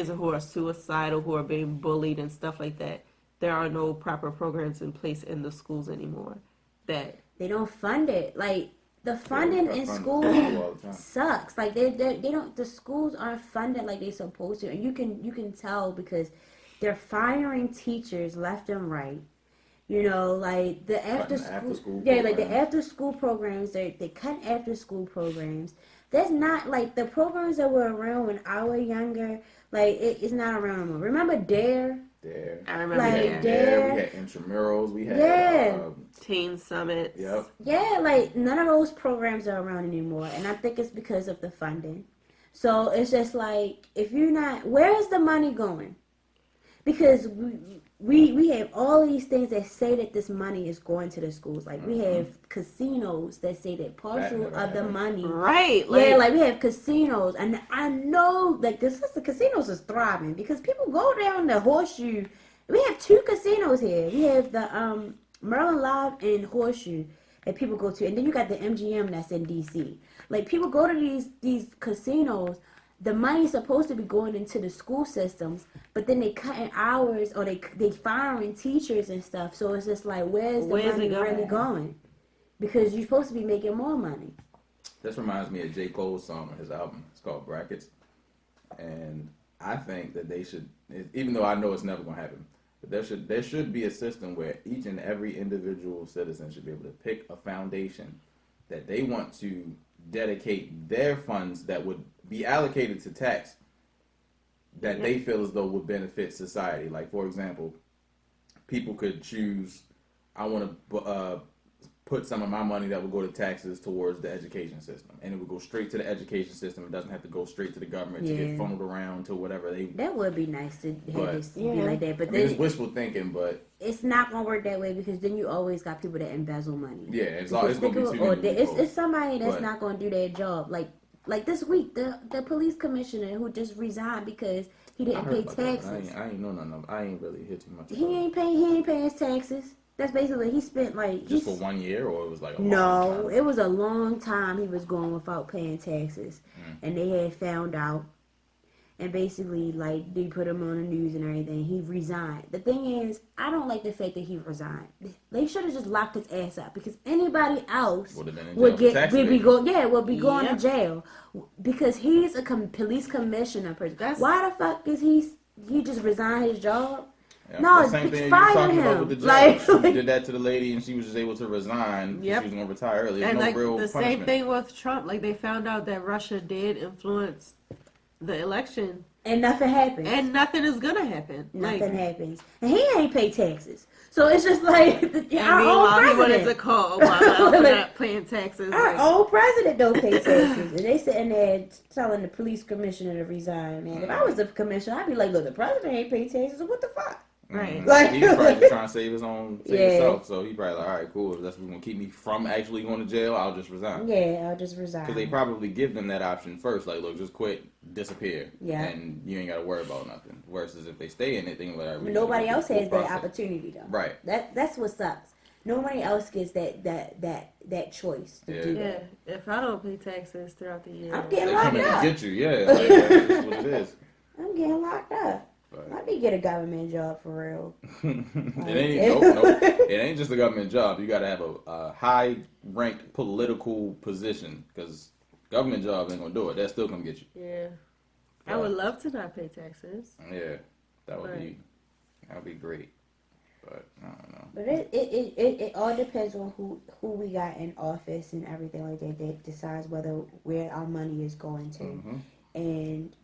who are suicidal, who are being bullied and stuff like that, there are no proper programs in place in the schools anymore. That
they don't fund it. Like the funding in schools sucks. Like they don't. The schools aren't funded like they're supposed to, and you can tell because they're firing teachers left and right. Like the after school like the after school programs. They cut after school programs. That's not like the programs that were around when I was younger. Like it's not around anymore. Remember Dare?
I remember
Dare. We had intramurals. We had
teen summits.
Yep.
Yeah, like none of those programs are around anymore, and I think it's because of the funding. So it's just like if you're not, where is the money going? Because we have all these things that say that this money is going to the schools. Like we have casinos that say that partial of the money.
Right.
Like we have casinos, and I know like the casinos is thriving because people go down the Horseshoe. We have two casinos here. We have the Maryland Live and Horseshoe that people go to, and then you got the MGM that's in DC. Like people go to these casinos. The money's supposed to be going into the school systems, but then they cutting hours or they firing teachers and stuff. So it's just like, where's the money really going? Because you're supposed to be making more money.
This reminds me of J. Cole's song on his album. It's called Brackets. And I think that they should, even though I know it's never going to happen, but there should be a system where each and every individual citizen should be able to pick a foundation that they want to dedicate their funds that would be allocated to tax that they feel as though would benefit society. Like, for example, people could choose, I want to put some of my money that would go to taxes towards the education system. And it would go straight to the education system. It doesn't have to go straight to the government to get funneled around to whatever they... That
would be nice to have it be like that. But
it's wishful thinking, but...
It's not going to work that way because then you always got people that embezzle money.
Yeah, it's going to be too many
it's somebody that's not going to do their job. Like this week, the police commissioner who just resigned because he didn't pay taxes.
I ain't know nothing of it. I ain't really hit too much.
He ain't paying his taxes. That's basically he spent like
just for 1 year, or it was like a long time?
It was a long time he was going without paying taxes, and they had found out. and basically like they put him on the news and everything. He resigned. The thing is, I don't like the fact that he resigned. They should have just locked his ass up because anybody else
would have been in
would
jail
get
for tax
would be going to
Yep.
jail because he's a police commissioner person.
That's-
Why the fuck is he just resigned his job?
Yeah,
No,
the same thing you
fire
were talking
him.
about with the jail.
Like-
She did that to the lady, and she was just able to resign. Because
Yep.
She was going to retire early. There's
And
no
like
real
the
punishment.
same thing with Trump. Like they found out that Russia did influence the election,
And nothing happens.
and nothing is gonna happen.
Nothing happens. And he ain't pay taxes. So it's just like
And
our old
meanwhile, he wanted to
president.
call Obama out for
Like,
not paying taxes.
Our
Like,
old president don't pay taxes. And they sitting there telling the police commissioner to resign, man. If I was the commissioner, I'd be like, look, the president ain't pay taxes, so what the fuck?
Right.
Like-
He was probably just trying to save his own, save
Yeah.
himself. So he probably like, all right, cool. If that's what's gonna keep me from actually going to jail, I'll just resign.
Yeah, I'll just resign.
Because they probably give them that option first. Like, look, just quit, disappear,
Yeah.
and you ain't got to worry about nothing. Versus if they stay in it, they can be like, all right, we
Nobody
just
else
go through
has
the
that
process.
opportunity though.
Right.
That's what sucks. Nobody else gets that choice to
Yeah.
do
yeah,
that.
if I don't pay taxes throughout the year,
I'm getting
They
locked
coming to
up.
get you, yeah. Like, that's what it is.
I'm getting locked up.
But
Let me get a government job for real.
it ain't nope. It ain't just a government job. You got to have a high-ranked political position because government job ain't gonna do it. That's still gonna get you.
yeah, I would love to not pay taxes.
Yeah, that would
Right.
be great. But I don't know.
But it all depends on who we got in office and everything like that that decides where our money is going to.
Mhm.
And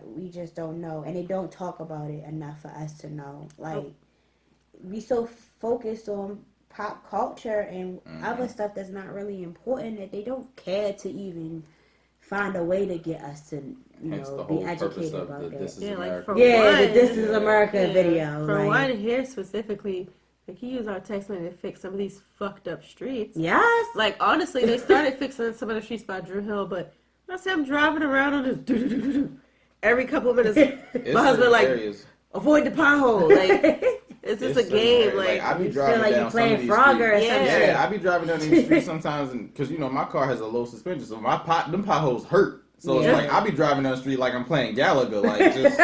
we just don't know, and they don't talk about it enough for us to know. Like we so focused on pop culture and other stuff that's not really important that they don't care to even find a way to get us to
Hence the
be
whole purpose
educated
of
about
the
that.
This Is
Yeah, like
America.
for
Yeah,
one,
the This Is America
Yeah,
video.
For
like,
one here specifically, like he used our tax money to fix some of these fucked up streets.
yes.
Like honestly, they started fixing some of the streets by Drew Hill, but I see him driving around on this every couple of minutes.
It's
My husband
certain
like
areas-
avoid the pothole. Like it's just a
it's certain
game.
areas,
Like
I be
You
driving
feel like
down
you're
some of
playing
these
Frogger or
streets.
some
Yeah.
shit.
Yeah, I be driving down these streets sometimes, and because my car has a low suspension, so them potholes hurt. So
Yeah.
it's like I be driving down the street like I'm playing Gallagher, like just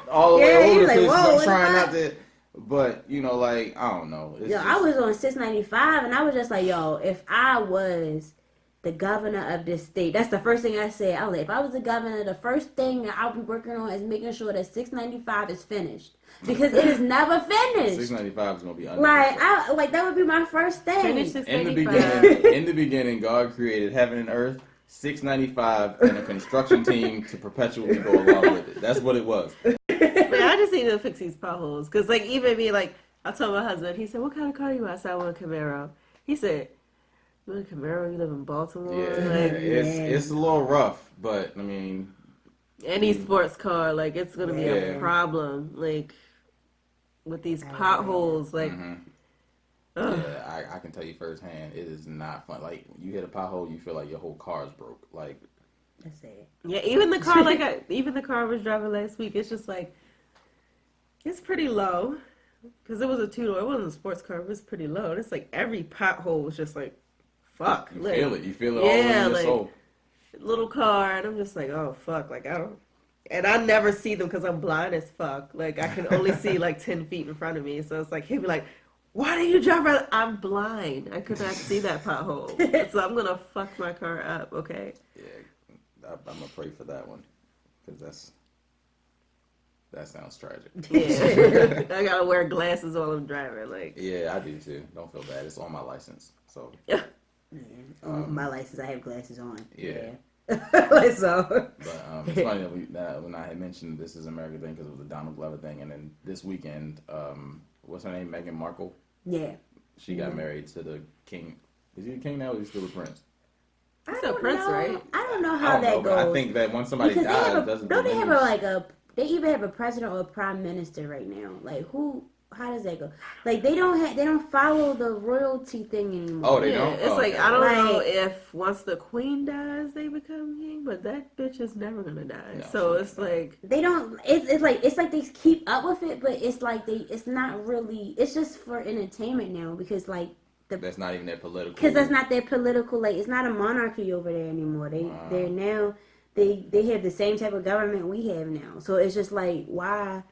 all the
Yeah,
way
you
over the
like,
place.
whoa,
'Cause I'm
what
trying
the
not to, but like I don't know. It's
Yo,
just,
I was on 695 and I was just like, yo, if I was the governor of this state, that's the first thing I said. I was like, if I was the governor, the first thing that I'll be working on is making sure that 695 is finished. Because it is never finished.
695 is gonna be under.
Like that would be my first thing.
finish this
in the
95.
beginning, God created heaven and earth. 695 and a construction team to perpetually go along with it. That's what it was.
Man, I just need to fix these potholes. Cause like even me, like I told my husband, he said, "What kind of car you want?" I said, "I want a Camaro." He said, "You want a Camaro? You live in Baltimore?"
Yeah,
Like
it's a little rough, but I mean,
any sports car, like it's gonna be
Yeah.
a problem. Like with these potholes, like.
mhm.
Ugh.
Yeah, I can tell you firsthand, it is not fun. Like you hit a pothole, you feel like your whole car is broke. Like
That's it.
Yeah, even the car, even the car I was driving last week, it's just like, it's pretty low. Because it was a two-door, it wasn't a sports car, it was pretty low. And it's like every pothole was just like, fuck.
you
Like,
feel it all the way in
yeah,
your
like-
soul.
Little car, and I'm just like, oh, fuck. Like, I don't. And I never see them because I'm blind as fuck. Like, I can only see like 10 feet in front of me. So it's like, he'd be like, why do you drive around? I'm blind. I could not see that pothole. So I'm going to fuck my car up, okay?
Yeah, I'm gonna pray for that one because that sounds tragic.
Yeah. I got to wear glasses while I'm driving. Like,
Yeah, I do too. Don't feel bad. It's on my license, so
Yeah. On my license, I have glasses on.
Yeah.
So.
But it's funny that when I had mentioned This Is America thing because it was the Donald Glover thing, and then this weekend, what's her name, Meghan Markle?
Yeah.
She got married to the king. Is he the king now, or is he still a prince?
I
Still
don't
Prince,
know.
right?
I don't know
I
how
don't
that
know,
goes.
but I think that once somebody
because
dies,
they have
doesn't
don't they have
diminish-
they even have a president or a prime minister right now? Like how does that go? Like they don't follow the royalty thing anymore.
Oh, they
yeah,
don't?
it's
Oh,
like,
okay.
I don't know
Like-
if once the queen dies, they become king, but that bitch is never going to die.
No,
So
she's
it's
not.
like,
They don't. It's like they keep up with it, but it's like it's not really. It's just for entertainment now because like
That's not even that political.
because that's not their political. Like it's not a monarchy over there anymore.
Wow.
They're now they have the same type of government we have now. So it's just like, why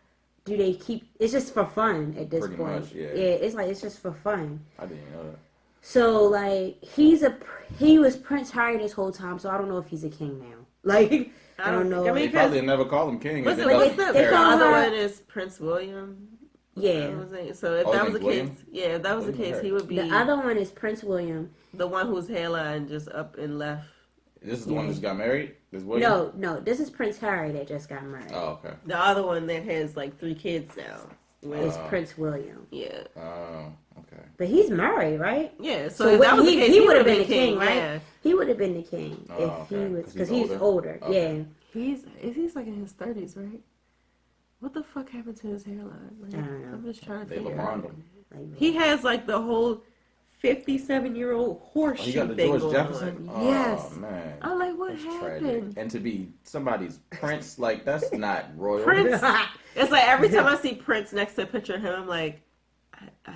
do they keep? It's just for fun at this
Pretty
point.
much, yeah.
It's like it's just for fun.
I didn't know that.
So like he was Prince Harry this whole time. So I don't know if he's a king now. Like I don't know.
They probably never call him king.
What's
if
it,
it
what's
doesn't
the
carry
other
on.
one is Prince William.
Yeah.
So if
Oh,
that
his
was the
name's William?
case, yeah, if that was the
William
case,
Harry.
he would be
The other one is Prince William.
the one whose hairline just up and left.
This is the one that just got married? This William?
No, this is Prince Harry that just got married.
Oh, okay.
The other one that has like 3 kids now.
It's Prince William.
Yeah.
Oh, okay.
But he's married, right?
Yeah. So if that was the case,
he
he
would have
would've
been the king, right?
Yeah.
He would have been the king
Oh,
if he
okay.
was,
'Cause
because
he's
he's older.
Okay.
Yeah.
He's like in his 30s, right? What the fuck happened to his hairline? Like,
I don't know.
I'm just trying to
They
figure
LeBron
out.
him.
Like,
He has like the whole 57-year-old horseshoe
Oh, he got the
thing
George
going
Jefferson?
on. Yes.
Oh, man.
I'm like, what
That's
happened?
tragic. And to be somebody's prince, like, that's not royal.
Prince. It's like every time I see Prince next to a picture of him, I'm like,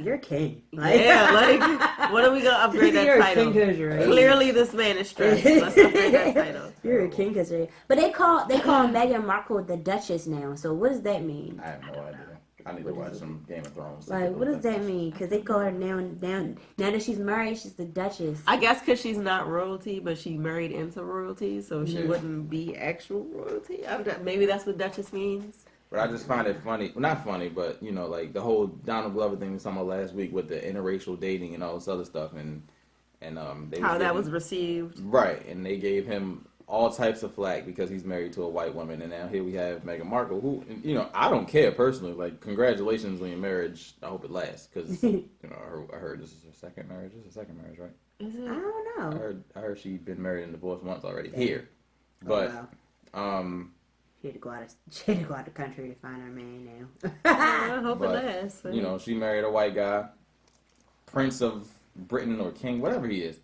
you're king.
yeah, like, when are we gonna upgrade that
You're
title?
a king 'cause you're a-
Clearly, this man is stressed. Let's upgrade that title.
You're a king, cause but they call Meghan Markle the Duchess now. So what does that mean?
I have no idea. I need to watch some Game of Thrones.
Like, what does that mean? Because they call her now that she's married, she's the Duchess.
I guess because she's not royalty, but she married into royalty, so she
Yeah.
wouldn't be actual royalty. Maybe that's what Duchess means.
But I just find it funny. Well, not funny, but, you know, like the whole Donald Glover thing we saw last week with the interracial dating and all this other stuff. And they
How that
giving-
was received.
Right. And they gave him all types of flack because he's married to a white woman. And now here we have Meghan Markle, who, you know, I don't care personally. Like, congratulations on your marriage. I hope it lasts. Because, you know, I heard this is her second marriage. This is her second marriage, right?
Is
I
it?
don't know.
I heard she'd been married and divorced once already here. But,
wow. She had to go out of the country to find her man now.
I hope
But,
it lasts.
you know, she married a white guy, Prince of Britain or King, whatever he is.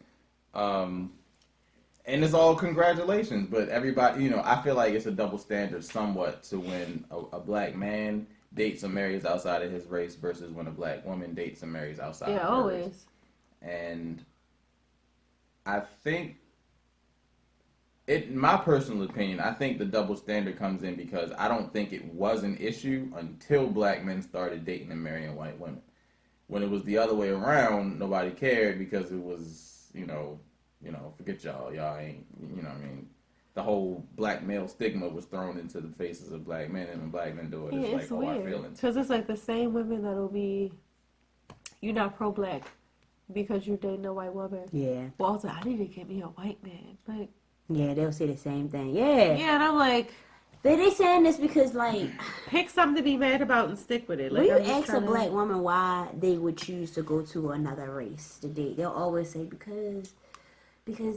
And it's all congratulations, but everybody, you know, I feel like it's a double standard somewhat to when a black man dates and marries outside of his race versus when a black woman dates and marries outside
Yeah,
of her
always.
race. And I think, in my personal opinion, I think the double standard comes in because I don't think it was an issue until black men started dating and marrying white women. When it was the other way around, nobody cared because it was, you know, forget y'all. Y'all ain't, you know what I mean? The whole black male stigma was thrown into the faces of black men, and when black men do it,
Yeah,
it's
it's
like, oh, our
weird.
feelings.
Because it's like the same women that'll be, you're not pro-black because you're dating a white woman.
Yeah.
Well, also, I need to get me a white man. Like,
Yeah, they'll say the same thing. Yeah.
yeah, and I'm like,
But they saying this because, like,
pick something to be mad about and stick with it. Like,
when you
I'm just
ask a
trying to-
black woman why they would choose to go to another race to date, they'll always say because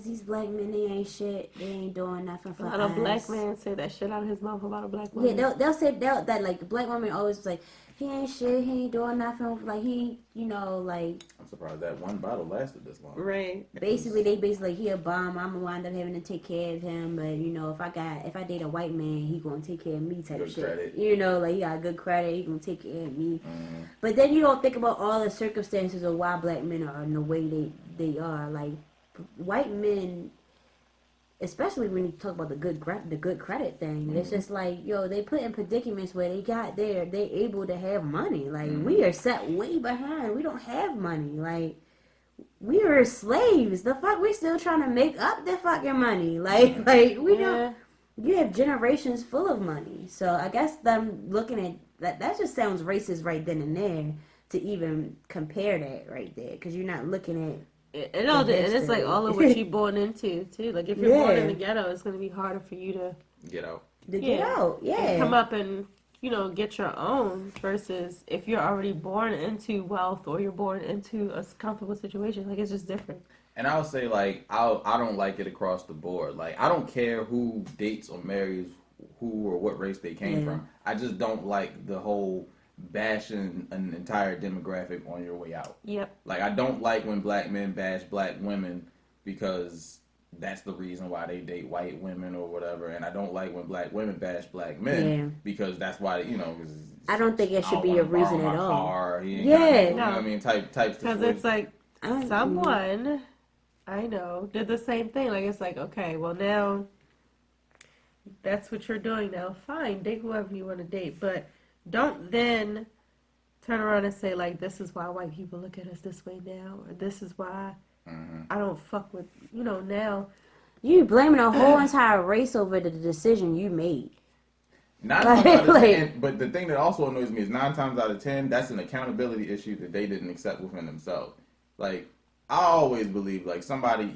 these black men, they ain't shit. They ain't doing nothing for
Let
us.
a black man say that shit out of his mouth about a black
Yeah,
woman.
they'll say that like the black woman always was like, he ain't shit. He ain't doing nothing. Like he, you know, like
I'm surprised that one bottle lasted this long.
Right.
basically like he a bum. I'm gonna wind up having to take care of him. But you know, if I date a white man, he gonna take care of me type
Good
shit.
credit.
You know, like he got good credit. He gonna take care of me.
Mm.
But then you don't think about all the circumstances of why black men are in the way they are. Like white men, especially when you talk about the good credit thing, it's just like, yo, they put in predicaments where they're able to have money. Like we are set way behind. We don't have money. Like we are slaves. The fuck, we still trying to make up the fucking money. Like we don't. You have generations full of money. So I guess them looking at that just sounds racist right then and there to even compare that right there, because you're not looking at.
And it's like all of what you're born into too. Like if you're born in the ghetto, it's gonna be harder for you to
Get out.
Get out, yeah.
come up and get your own. Versus if you're already born into wealth or you're born into a comfortable situation, like it's just different.
And I'll say, like, I don't like it across the board. Like, I don't care who dates or marries who or what race they came from. I just don't like the whole bashing an entire demographic on your way out.
Yep.
Like, I don't like when black men bash black women because that's the reason why they date white women or whatever. And I don't like when black women bash black men because that's why, 'cause
I don't think it should be a reason at all.
Car, he ain't
Yeah.
got no, you know
No.
what I mean? Type
Because it's like
I-
someone I know did the same thing. Like it's like, okay, well now that's what you're doing now. Fine, date whoever you want to date, but don't then turn around and say like, this is why white people look at us this way now, or this is why I don't fuck with now.
You blaming a whole entire race over the decision you made.
9 times out of 10, but the thing that also annoys me is 9 times out of 10, that's an accountability issue that they didn't accept within themselves. Like, I always believe, like, somebody,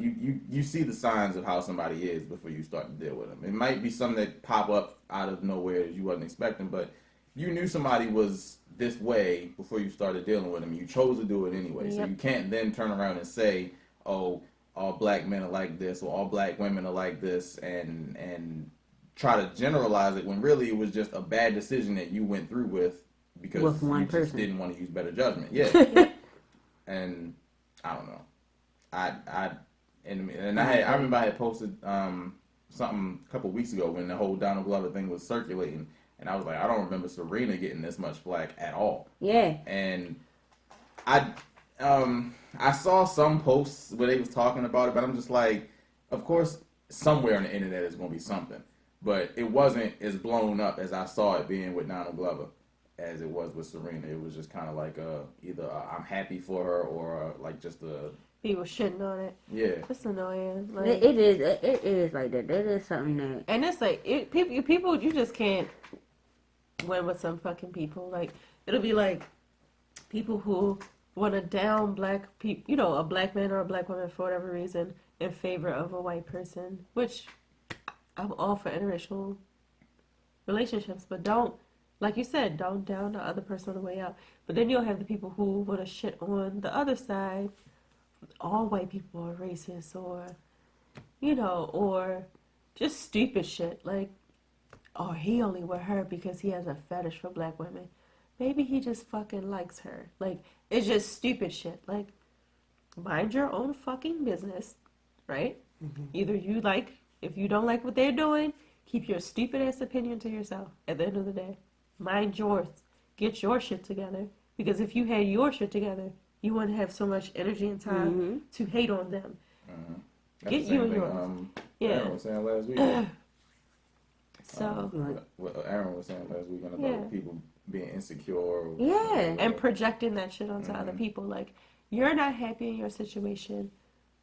you see the signs of how somebody is before you start to deal with them. It might be something that pop up out of nowhere that you wasn't expecting, but you knew somebody was this way before you started dealing with them. You chose to do it anyway. So you can't then turn around and say, oh, all black men are like this, or all black women are like this, and try to generalize it when really it was just a bad decision that you went through with because you just didn't want to use better judgment. Yeah. And I don't know. I remember I had posted something a couple weeks ago when the whole Donald Glover thing was circulating, and I was like, I don't remember Serena getting this much flack at all.
Yeah.
And I saw some posts where they was talking about it, but I'm just like, of course, somewhere on the internet is going to be something. But it wasn't as blown up as I saw it being with Donald Glover as it was with Serena. It was just kind of like either I'm happy for her or like just a...
People shitting on it.
Yeah.
It's annoying. Like,
it is like that. That is something that...
And it's like, people, you just can't win with some fucking people. Like, it'll be like people who want to down black people, a black man or a black woman for whatever reason in favor of a white person, which... I'm all for interracial relationships, but don't, like you said, don't down the other person on the way out. But then you'll have the people who want to shit on the other side. All white people are racist, or, or just stupid shit. Like, oh, he only with her because he has a fetish for black women. Maybe he just fucking likes her. Like, it's just stupid shit. Like, mind your own fucking business, right? Mm-hmm. Either you like... If you don't like what they're doing, keep your stupid ass opinion to yourself at the end of the day. Mind yours. Get your shit together. Because if you had your shit together, you wouldn't have so much energy and time to hate on them. Get you and yours.
Aaron was saying last week.
So.
What Aaron was saying last week about people being insecure.
And projecting that shit onto other people. Like, you're not happy in your situation,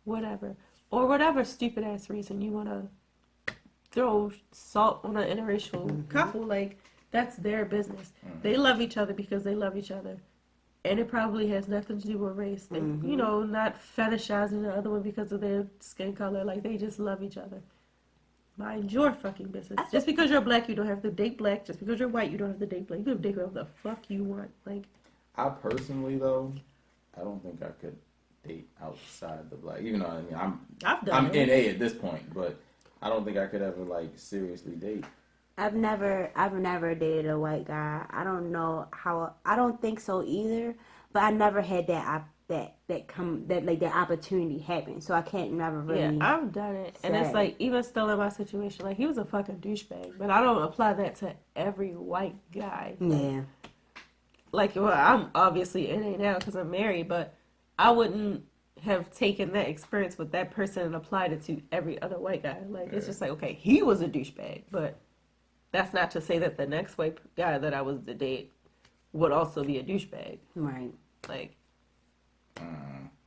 whatever. Or whatever stupid ass reason you want to throw salt on an interracial couple, like, that's their business. They love each other because they love each other. And it probably has nothing to do with race. They, not fetishizing the other one because of their skin color. Like, they just love each other. Mind your fucking business. Just because you're black, you don't have to date black. Just because you're white, you don't have to date black. You can date whoever the fuck you want. Like,
I personally, though, I don't think I could date outside the black, even though I'm NA at this point, but I don't think I could ever like seriously date.
I've never dated a white guy. I don't know how. I don't think so either. But I never had that opportunity happen. So I can't never really.
Yeah, I've done it, and it's like even still in my situation, like he was a fucking douchebag, but I don't apply that to every white guy.
Yeah.
Like, well, I'm obviously NA now because I'm married, but I wouldn't have taken that experience with that person and applied it to every other white guy. Like, it's just like, okay, he was a douchebag, but that's not to say that the next white guy that I was to date would also be a douchebag.
Right.
Like,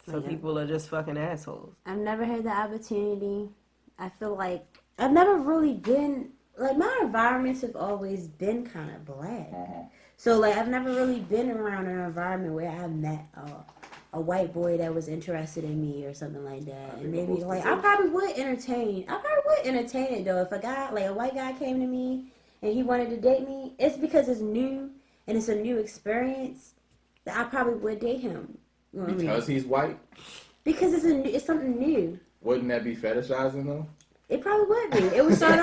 some people are just fucking assholes.
I've never had the opportunity. I feel like I've never really been, like, my environments have always been kind of black. So, like, I've never really been around an environment where I met a white boy that was interested in me or something like that. And maybe, like, I probably would entertain it, though. If a guy, like, a white guy came to me and he wanted to date me, it's because it's new and it's a new experience that I probably would date him. You know
because he's white? Because
it's something new.
Wouldn't that be fetishizing, though?
It probably would be. It would start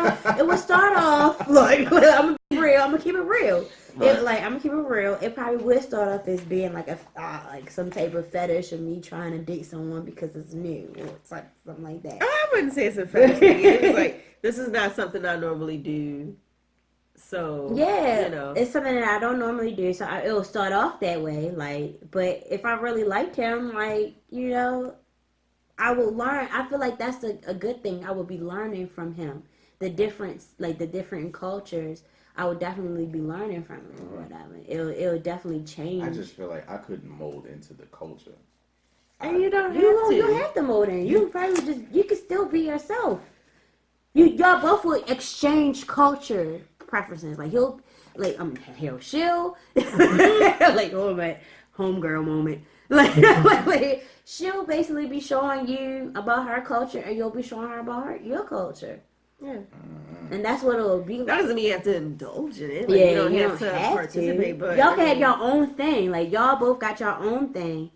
off like, I'm gonna be real. I'm gonna keep it real. Right. I'm gonna keep it real. It probably would start off as being like like some type of fetish of me trying to date someone because it's new, or it's like something like that.
I wouldn't say it's a fetish thing. It's like, this is not something I normally do. So
yeah, it's something that I don't normally do. So it'll start off that way. Like, but if I really liked him, like, I will learn. I feel like that's a good thing. I will be learning from him the difference, like the different cultures, I would definitely be learning from it or whatever. It'll definitely change.
I just feel like I couldn't mold into the culture.
And you don't have
You
to.
don't have to mold in. You probably just you can still be yourself. Y'all both will exchange culture preferences. Like he'll she'll like oh my homegirl moment. Like she'll basically be showing you about her culture, and you'll be showing her about your culture.
Yeah.
And that's what it'll be like.
That doesn't mean you have to indulge in it. Like,
Yeah,
you don't have to participate. But
y'all can have your own thing. Like y'all both got your own thing.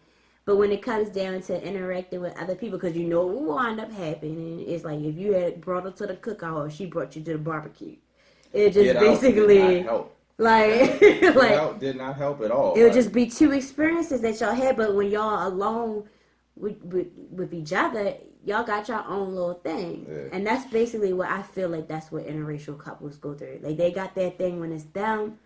But when it comes down to interacting with other people, because you know what will wind up happening, it's like if you had brought her to the cookout or she brought you to the barbecue, it just basically
did not help.
like
Did not help at all.
It would just be two experiences that y'all had. But when y'all alone with each other, y'all got your own little thing, and that's basically what I feel like. That's what interracial couples go through. Like they got that thing when it's them.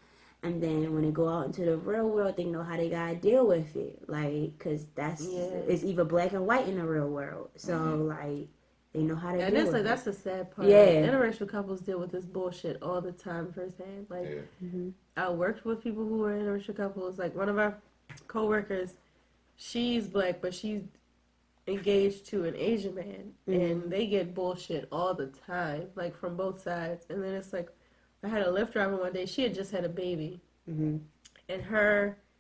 And then when they go out into the real world, they know how they gotta deal with it. Like, cause it's either black and white in the real world. So like, they know how to deal with it.
That's the sad part.
Yeah.
Like, interracial couples deal with this bullshit all the time firsthand. Like, I worked with people who were interracial couples. Like one of our coworkers, she's black, but she's engaged to an Asian man, and they get bullshit all the time, like from both sides. And then it's like, I had a Lyft driver one day. She had just had a baby, and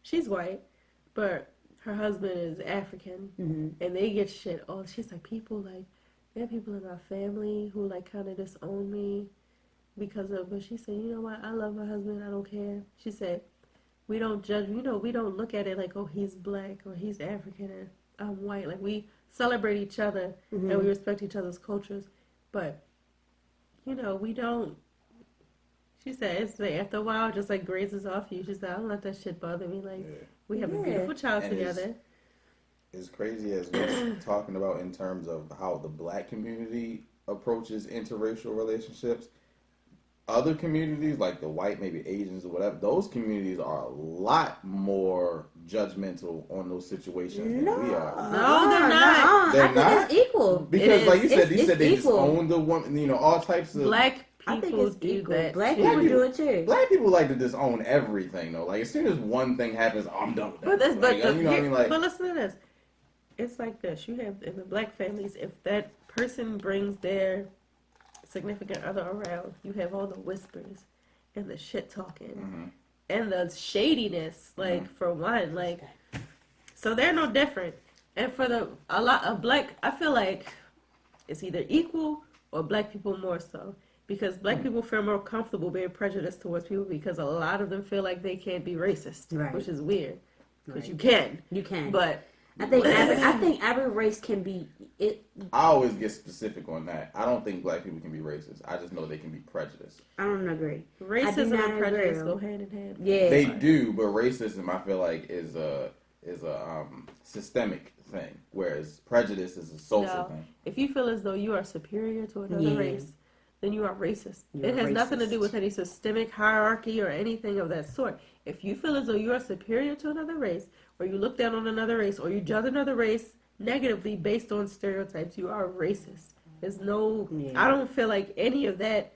she's white, but her husband is African, and they get shit. Oh, she's like, there are people in our family who like kind of disown me because of. But she said, you know what? I love my husband. I don't care. She said, we don't judge. We don't look at it like, oh, he's black or he's African and I'm white. Like we celebrate each other and we respect each other's cultures, but we don't. She said, it's like after a while, it just like grazes off you. She said, I don't let that shit bother me. Like, we have a beautiful child together.
As crazy as we're talking about in terms of how the black community approaches interracial relationships, other communities, like the white, maybe Asians or whatever, those communities are a lot more judgmental on those situations than we are.
No, they're not.
They're
I think it's equal.
Because, like you said, they just
equal.
own the woman, all types of...
Black
I think
people
it's
do
equal.
that.
Black people do it too.
Black people like to disown everything, though. Like, as soon as one thing happens, oh, I'm done with that.
But listen to this. It's like this. You have, in the black families, if that person brings their significant other around, you have all the whispers and the shit talking and the shadiness, like, for one. Like, so they're no different. And for a lot of black, I feel like it's either equal or black people more so. Because black people feel more comfortable being prejudiced towards people because a lot of them feel like they can't be racist, which is weird. Because you can.
You can.
But
I think every race can be it.
I always get specific on that. I don't think black people can be racist. I just know they can be prejudiced.
I don't agree.
Racism and prejudice go hand in hand.
Yeah,
they do, but racism I feel like is a systemic thing, whereas prejudice is a social thing.
If you feel as though you are superior to another race, then you are racist. It has nothing to do with any systemic hierarchy or anything of that sort. If you feel as though you are superior to another race, or you look down on another race, or you judge another race negatively based on stereotypes, you are racist. There's no, I don't feel like any of that.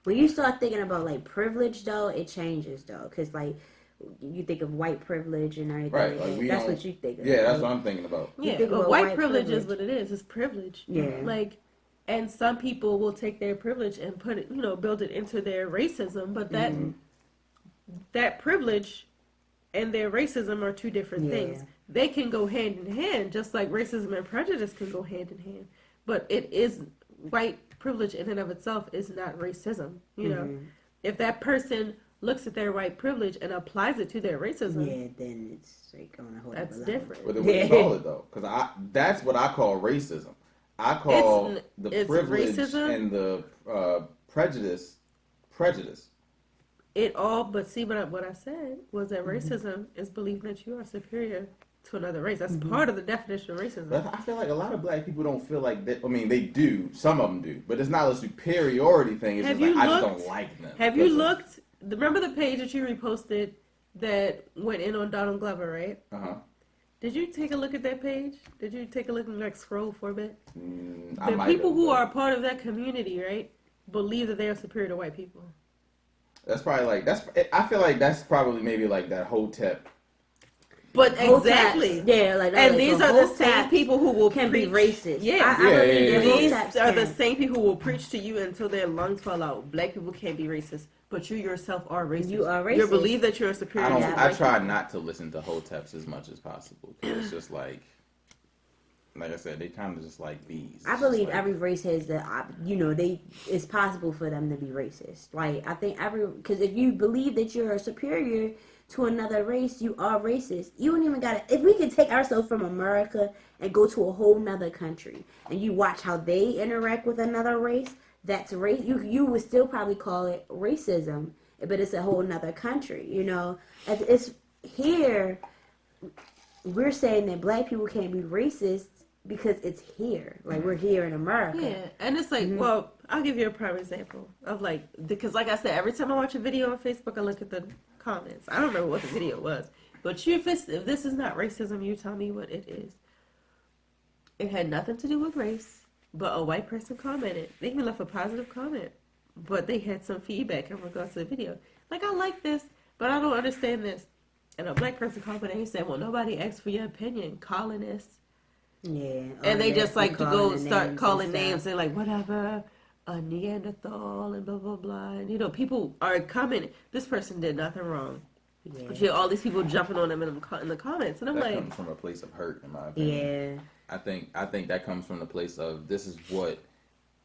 When you start thinking about like privilege, though, it changes though, because like you think of white privilege and everything.
Right, like
that's what you think of.
Yeah, that's what I'm thinking about.
Yeah, but white privilege is what it is. It's privilege.
Yeah.
Like, and some people will take their privilege and put it, build it into their racism, but that privilege and their racism are two different things. They can go hand in hand, just like racism and prejudice can go hand in hand. But it is white privilege in and of itself is not racism. If that person looks at their white privilege and applies it to their racism,
then it's like on a whole
that's
level.
different.
But what do you call it though? Because that's what I call racism. I call the privilege
racism,
and the prejudice.
But see what I said was that racism is believing that you are superior to another race. That's part of the definition of racism.
But I feel like a lot of black people don't feel like that. I mean, they do. Some of them do. But it's not a superiority thing. It's I just don't like them.
Have you looked? Remember the page that you reposted that went in on Donald Glover, right?
Uh-huh.
Did you take a look at that page? Did you take a look and scroll for a bit?
The
people who are part of that community, right? believe that they are superior to white people.
That's probably like I feel like that's probably maybe like that Hotep.
But exactly,
yeah, like
and these are the same
Hoteps
people who will
can
preach.
be racist.
Yeah,
I believe
yeah.
These
Hoteps
are the
can.
same people who will preach to you until their lungs fall out. Black people can't be racist, but you yourself are racist.
You are
You
racist.
believe that you're superior.
I try not to listen to Hoteps as much as possible because it's just like I said, they kind of just like bees.
I believe every race has it's possible for them to be racist. Like, I think because if you believe that you're superior to another race, you are racist. You don't even gotta, if we could take ourselves from America and go to a whole nother country and you watch how they interact with another race, that's race. You would still probably call it racism, but it's a whole nother country, It's here, we're saying that black people can't be racist because it's here. Like, we're here in America.
Yeah, and it's like, well, I'll give you a prime example of because like I said, every time I watch a video on Facebook, I look at the comments. I don't remember what the video was, but if this is not racism, you tell me what it is. It had nothing to do with race, but a white person commented. They even left a positive comment, but they had some feedback in regards to the video. Like, I like this, but I don't understand this. And a black person commented and he said, well, nobody asked for your opinion, colonists.
Yeah.
And they just like to go start calling
names
names and like, whatever, a Neanderthal and blah, blah, blah. And, people are commenting. This person did nothing wrong. Yeah. But you have all these people jumping on them in the comments. And I'm
that
like.
That comes from a place of hurt, in my opinion.
Yeah.
I think that comes from the place of, this is what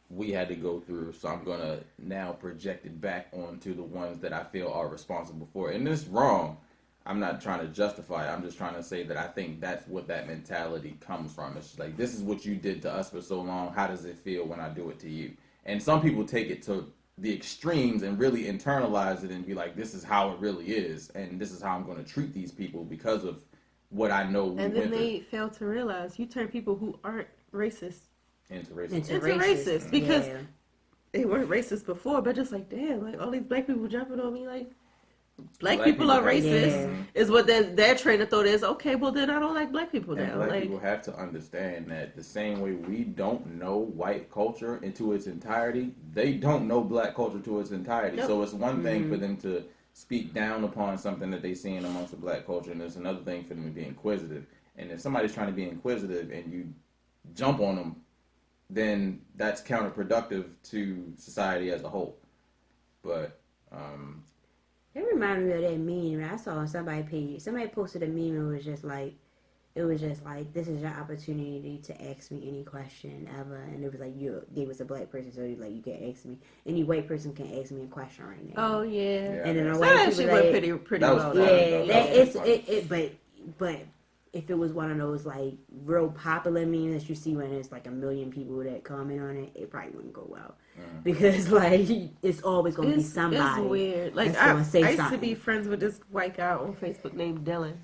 we had to go through, so I'm going to now project it back onto the ones that I feel are responsible for it. And it's wrong. I'm not trying to justify it. I'm just trying to say that I think that's what that mentality comes from. It's just like, this is what you did to us for so long. How does it feel when I do it to you? And some people take it to the extremes and really internalize it and be like, this is how it really is. And this is how I'm going to treat these people because of what I know.
And then they fail to realize you turn people who aren't racist
into racist.
Into racist because they weren't racist before, but just like, damn, like all these black people jumping on me like, Black people are racist is what their train of thought is. Okay, well then I don't like black people now.
And black people have to understand that the same way we don't know white culture into its entirety, they don't know black culture to its entirety. Yep. So it's one thing for them to speak down upon something that they see in amongst the black culture, and it's another thing for them to be inquisitive. And if somebody's trying to be inquisitive and you jump on them, then that's counterproductive to society as a whole. But
it reminded me of that meme I saw on somebody's page. Somebody posted a meme. It was just like, this is your opportunity to ask me any question ever. And it was like, they was a black person, so like, you can ask me. Any white person can ask me a question right now.
Oh yeah.
And then a
white person went pretty well.
Yeah, but if it was one of those like real popular memes that you see when there's like a million people that comment on it, it probably wouldn't go well. Because like it's always gonna be somebody.
It's weird. Like I used to be friends with this white guy on Facebook named Dylan,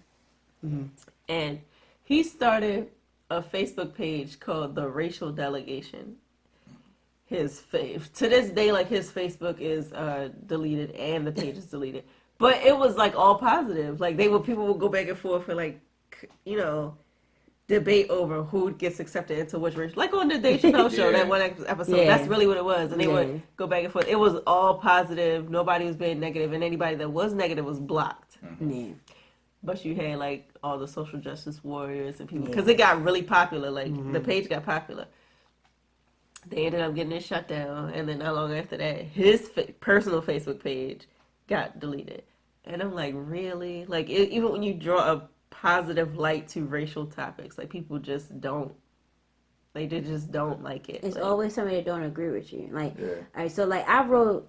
and he started a Facebook page called the Racial Delegation. To this day, like his Facebook is deleted and the page is deleted, but it was like all positive. Like people would go back and forth and like, debate over who gets accepted into which race. Like on the Dave Chappelle show, that one episode, that's really what it was. And they would go back and forth. It was all positive. Nobody was being negative, and anybody that was negative was blocked.
Yeah.
But you had like all the social justice warriors and people, because it got really popular. Like the page got popular. They ended up getting it shut down, and then not long after that, his personal Facebook page got deleted. And I'm like, really? Like even when you draw a positive light to racial topics, like people just don't, they just don't like it.
It's
like,
always somebody that don't agree with you. Like, all right, so like I wrote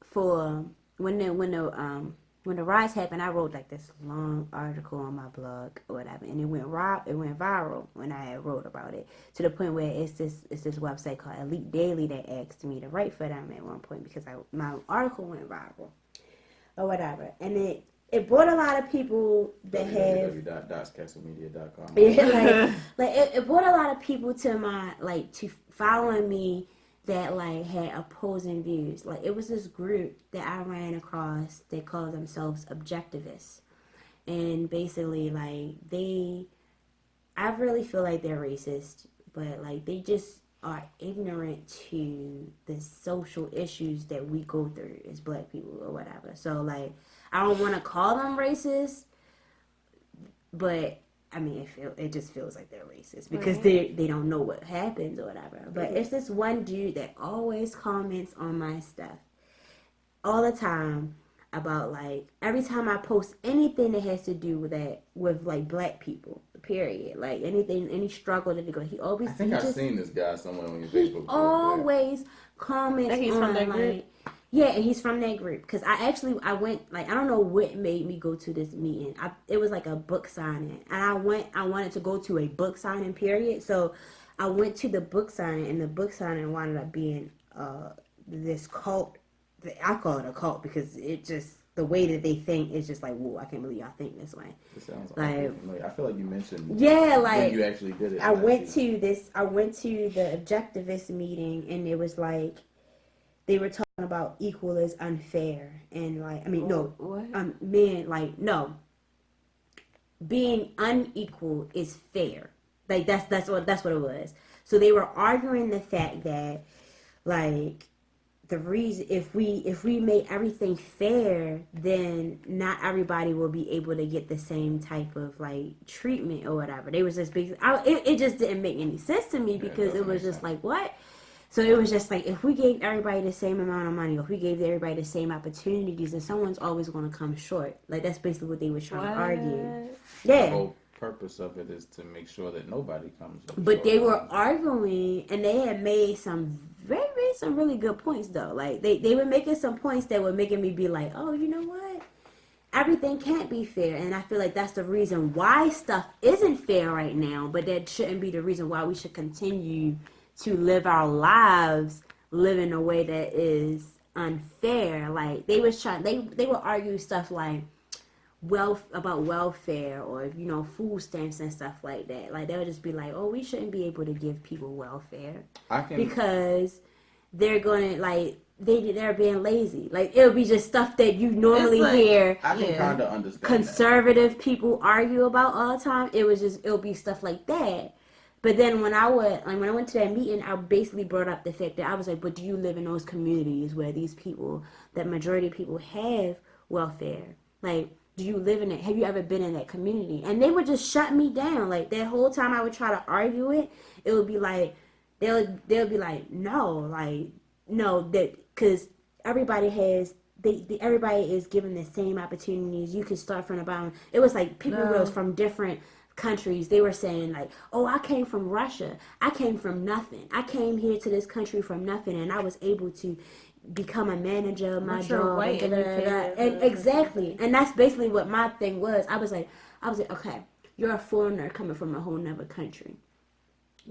for when the riots happened. I wrote like this long article on my blog or whatever, and it went viral when I wrote about it, to the point where it's this website called Elite Daily that asked me to write for them at one point because my article went viral or whatever, and it brought a lot of people that have
www.dotscastlemedia.com.
Yeah, it brought a lot of people to following me that like had opposing views. Like it was this group that I ran across that called themselves objectivists, and basically like I really feel like they're racist, but like they just are ignorant to the social issues that we go through as black people or whatever. So like, I don't want to call them racist, but I mean, it just feels like they're racist because they don't know what happens or whatever. But it's this one dude that always comments on my stuff all the time about like every time I post anything that has to do with like black people, period. Like anything, any struggle that they go, he always.
I think I've seen this guy somewhere on your Facebook.
He always comments
and he's
on
from that group?
like. Yeah, and he's from that group. Because I went, like, I don't know what made me go to this meeting. It was like a book signing. And I wanted to go to a book signing, period. So I went to the book signing, and the book signing wound up being this cult. I call it a cult because it just, the way that they think is just like, whoa, I can't believe y'all think this way.
It sounds
like,
I feel like you mentioned
like,
when you actually did it.
I went to the objectivist meeting, and it was like, they were talking about equal is unfair, and like, I mean, no, men, like, no, being unequal is fair. Like that's what it was. So they were arguing the fact that, like, the reason if we make everything fair, then not everybody will be able to get the same type of like treatment or whatever. They was just big. It just didn't make any sense to me because it was just like, what? So it was just like, if we gave everybody the same amount of money, or if we gave everybody the same opportunities, then someone's always going to come short. Like, that's basically what they were trying to argue. Yeah.
The whole purpose of it is to make sure that nobody comes short.
But they were arguing, and they had made some really good points, though. Like, they were making some points that were making me be like, oh, you know what? Everything can't be fair. And I feel like that's the reason why stuff isn't fair right now, but that shouldn't be the reason why we should continue to live our lives live in a way that is unfair. Like, they would argue stuff like about welfare, or, you know, food stamps and stuff like that. Like, they would just be like, oh, we shouldn't be able to give people welfare because they're gonna, like, they're being lazy. Like, it'll be just stuff that you normally hear.
I can kind of understand
conservative people argue about all the time. It'll be stuff like that. But then when I went to that meeting, I basically brought up the fact that I was like, but do you live in those communities where these people, that majority of people have welfare? Like, do you live in it? Have you ever been in that community? And they would just shut me down. Like, that whole time I would try to argue it, it would be like, they'll be like, no, that, because everybody is given the same opportunities. You can start from the bottom. It was like people was from different countries. They were saying like, oh, I came from Russia. I came from nothing. I came here to this country from nothing, and I was able to become a manager of my job. And exactly. And that's basically what my thing was. I was like, okay, you're a foreigner coming from a whole nother country.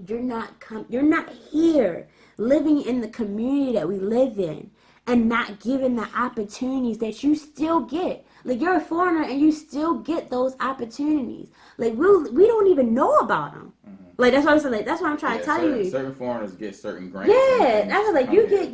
You're not here living in the community that we live in and not given the opportunities that you still get. Like, you're a foreigner and you still get those opportunities. Like, we don't even know about them. Mm-hmm. Like, that's what I'm saying. Like, that's what I'm trying to tell you.
Certain foreigners get certain grants.
Yeah, that's like you get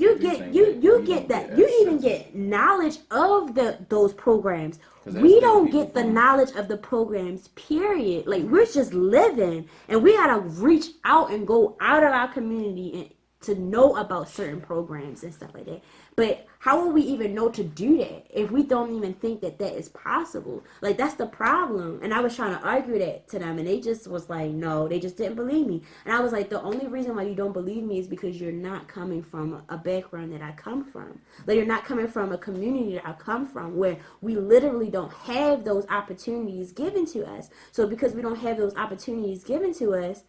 that. You even get knowledge of those programs. We don't get the knowledge of the programs, period. Like, we're just living, and we gotta reach out and go out of our community and to know about certain programs and stuff like that. But how will we even know to do that if we don't even think that is possible? Like, that's the problem. And I was trying to argue that to them, and they just was like, no, they just didn't believe me. And I was like, the only reason why you don't believe me is because you're not coming from a background that I come from. Like, you're not coming from a community that I come from, where we literally don't have those opportunities given to us. So because we don't have those opportunities given to us,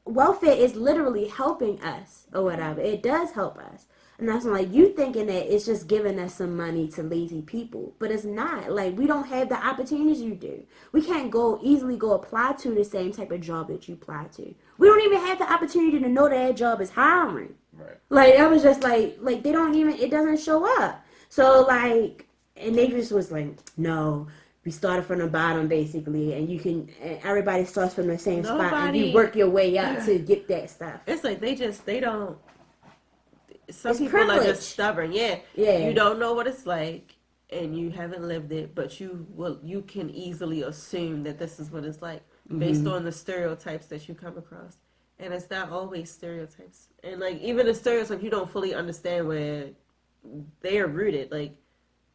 welfare is literally helping us or whatever. It does help us. And that's like, you thinking that it's just giving us some money to lazy people. But it's not. Like, we don't have the opportunities you do. We can't easily go apply to the same type of job that you apply to. We don't even have the opportunity to know that job is hiring.
Right.
Like, I was just like they don't even, it doesn't show up. So, like, and they just was like, no, we started from the bottom, basically, and everybody starts from the same spot, and you work your way up to get that stuff.
It's like they don't. Some
it's
people
privilege.
are just stubborn. Yeah. You don't know what it's like, and you haven't lived it, but you can easily assume that this is what it's like. based on the stereotypes that you come across. And it's not always stereotypes. And, like, even the stereotypes, you don't fully understand where they are rooted. Like,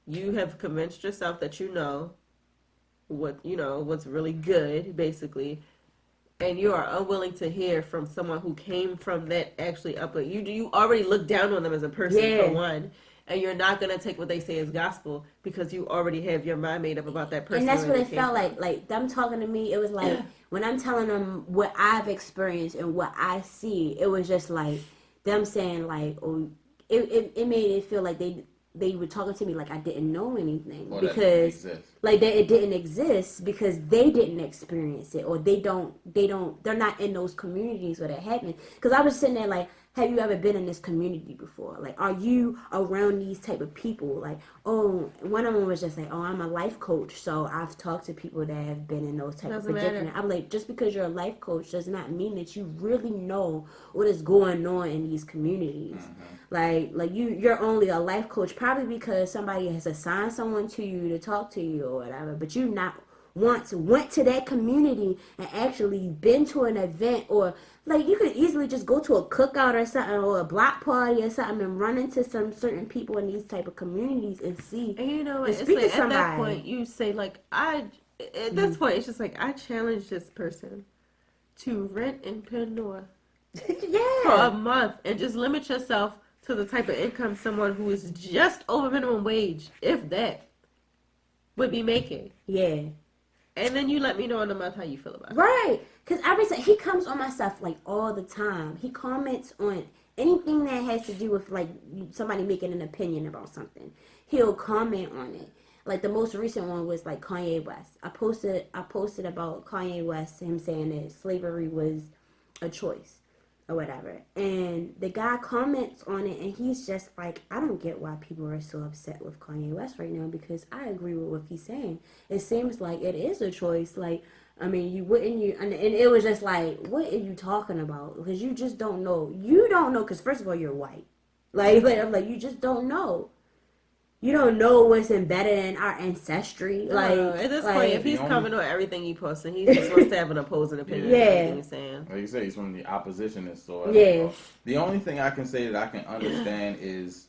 you have convinced yourself that you know what's really good, basically. And you are unwilling to hear from someone who came from that actually up. You already look down on them as a person, for one. And you're not going to take what they say as gospel because you already have your mind made up about that person.
And that's what it felt like. Like, them talking to me, it was like, when I'm telling them what I've experienced and what I see, it was just like them saying, like, oh, it made it feel like they were talking to me like I didn't know anything.
Or
because, like, that it didn't exist because they didn't experience it, or they're not in those communities where that happened. Because I was sitting there like, have you ever been in this community before? Like, are you around these type of people? Like, oh, one of them was just like, oh, I'm a life coach, so I've talked to people that have been in those type of predicaments. I'm like, just because you're a life coach does not mean that you really know what is going on in these communities. Like you're only a life coach probably because somebody has assigned someone to you to talk to you or whatever, but you not once went to that community and actually been to an event, or like you could easily just go to a cookout or something, or a block party or something, and run into some certain people in these type of communities and see.
And you know,
and
it's
speak
like
to somebody.
at that point you say like at this point it's just like I challenge this person to rent in Pandora for a month and just limit yourself to the type of income someone who is just over minimum wage, if that, would be making.
Yeah.
And then you let me know in a month how you feel about it.
Right. Because every time he comes on my stuff like all the time. He comments on anything that has to do with like somebody making an opinion about something. He'll comment on it. Like the most recent one was like Kanye West. I posted about Kanye West, him saying that slavery was a choice or whatever. And the guy comments on it and he's just like, I don't get why people are so upset with Kanye West right now because I agree with what he's saying. It seems like it is a choice. Like, I mean, and it was just like, what are you talking about? Because you just don't know. You don't know because first of all, you're white. Like I'm like, you just don't know. You don't know what's embedded in our ancestry. Like
at this point, if he's coming on everything he posts, and he just wants to have an opposing opinion on everything he's saying.
Like you say, he's from the oppositionist sort. The only thing I can say that I can understand is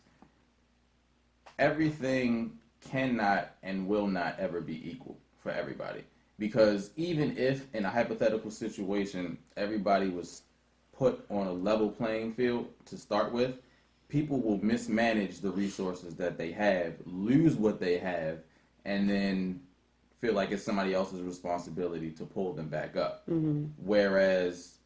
everything cannot and will not ever be equal for everybody. Because even if in a hypothetical situation everybody was put on a level playing field to start with, people will mismanage the resources that they have, lose what they have, and then feel like it's somebody else's responsibility to pull them back up. Whereas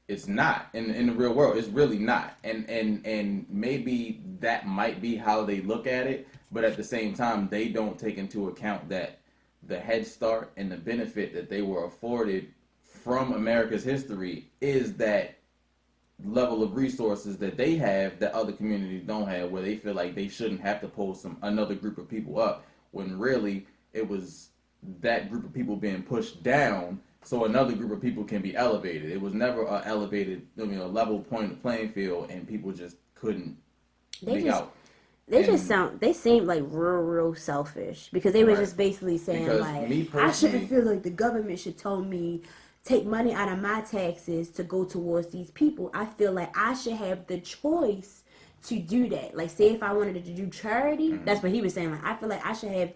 it's not. In the real world, it's really not. And maybe that might be how they look at it, but at the same time, they don't take into account that the head start and the benefit that they were afforded from America's history is that level of resources that they have that other communities don't have, where they feel like they shouldn't have to pull another group of people up, when really it was that group of people being pushed down so another group of people can be elevated. It was never a elevated, level playing field, and people just couldn't make out.
They seemed like real selfish because they were just basically saying because like, I shouldn't feel like the government should tell me take money out of my taxes to go towards these people. I feel like I should have the choice to do that. Like, say if I wanted to do charity, that's what he was saying. Like, I feel like I should have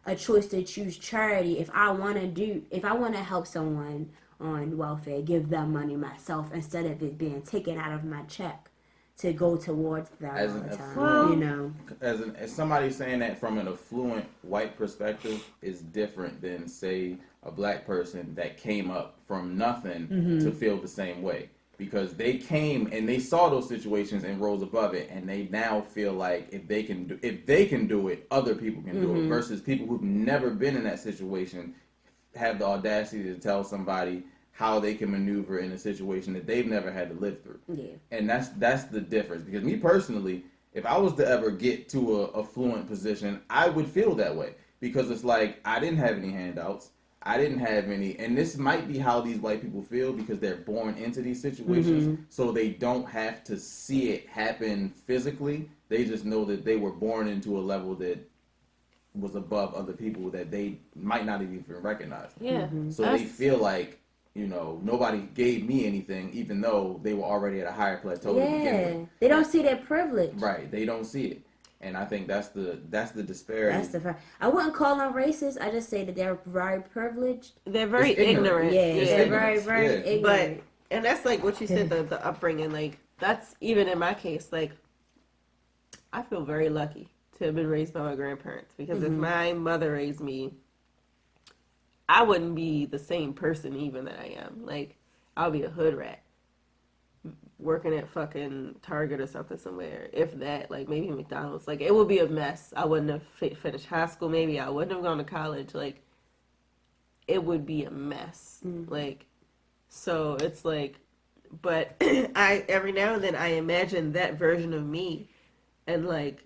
a choice to choose charity if I want to help someone on welfare, give them money myself instead of it being taken out of my check to go towards them all the time.
As somebody saying that from an affluent white perspective is different than, say, a black person that came up from nothing to feel the same way, because they came and they saw those situations and rose above it, and they now feel like if they can do it, other people can do it. Versus people who've never been in that situation have the audacity to tell somebody how they can maneuver in a situation that they've never had to live through. And that's the difference. Because me personally, if I was to ever get to a affluent position, I would feel that way, because it's like I didn't have any handouts. I didn't have any, and this might be how these white people feel because they're born into these situations, so they don't have to see it happen physically. They just know that they were born into a level that was above other people that they might not even recognize.
Yeah.
So they feel like nobody gave me anything, even though they were already at a higher plateau to begin with.
They don't see that privilege.
Right, they don't see it. And I think that's the disparity.
That's the fact. I wouldn't call them racist. I just say that they're very privileged.
They're very ignorant.
Yeah, they're very ignorant.
But, and that's like what you said, the upbringing. Like, that's even in my case. Like, I feel very lucky to have been raised by my grandparents. Because if my mother raised me, I wouldn't be the same person even that I am. Like, I'll be a hood rat. Working at fucking Target or something somewhere, if that, like maybe McDonald's. Like, it would be a mess. I wouldn't have finished high school, maybe. I wouldn't have gone to college. Like, it would be a mess. Like, so it's like, but I, every now and then I imagine that version of me and like,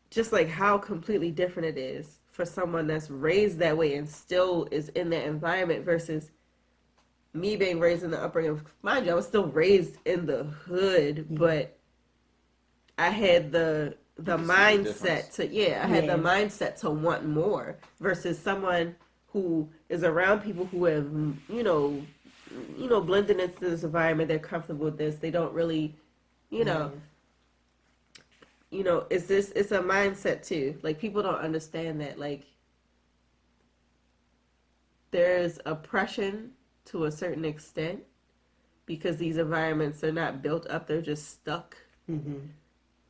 just like how completely different it is for someone that's raised that way and still is in that environment versus me being raised in the upbringing. Mind you, I was still raised in the hood, but I had the mindset to I had the mindset to want more versus someone who is around people who have blended into this environment. They're comfortable with this. They don't really, it's a mindset too. Like, people don't understand that, like, there's oppression to a certain extent because these environments are not built up, they're just stuck in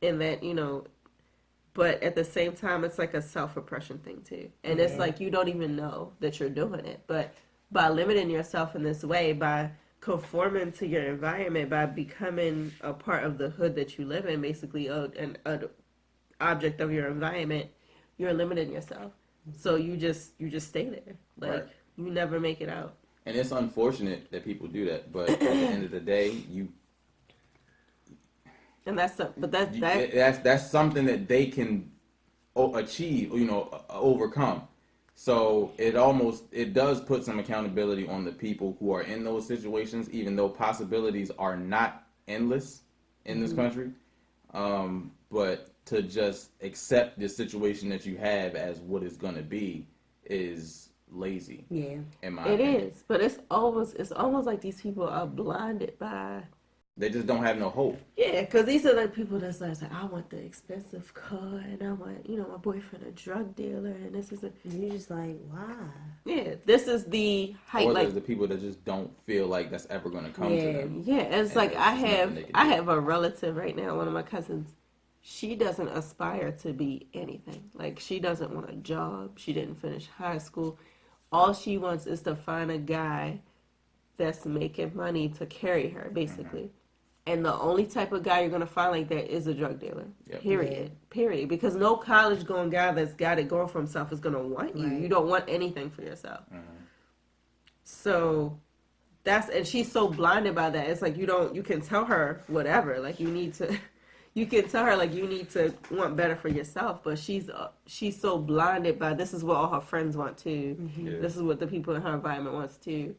that, but at the same time it's like a self-oppression thing too, and it's like you don't even know that you're doing it, but by limiting yourself in this way, by conforming to your environment, by becoming a part of the hood that you live in, basically an object of your environment, you're limiting yourself. So you just stay there, like you never make it out.
And it's unfortunate that people do that, but at the end of the day, that's something that they can achieve, overcome. So it does put some accountability on the people who are in those situations, even though possibilities are not endless in this country. But to just accept the situation that you have as what it's going to be is lazy. Yeah, in my opinion.
It is, but it's almost like these people are blinded by.
They just don't have no hope.
Yeah, because these are like people that's like, I want the expensive car, and I want, my boyfriend a drug dealer, and this is
you're just like, why?
Yeah, this is the height.
Or
like
there's the people that just don't feel like that's ever going to come to them.
Yeah, it's like I have a relative right now, one of my cousins. She doesn't aspire to be anything. Like, she doesn't want a job. She didn't finish high school. All she wants is to find a guy that's making money to carry her, basically. And the only type of guy you're going to find like that is a drug dealer. Yep. Period. Because no college-going guy that's got it going for himself is going to want you. Right. You don't want anything for yourself. So and she's so blinded by that. It's like you can tell her whatever. Like, you can tell her, like, you need to want better for yourself, but she's so blinded by this is what all her friends want too. This is what the people in her environment wants too,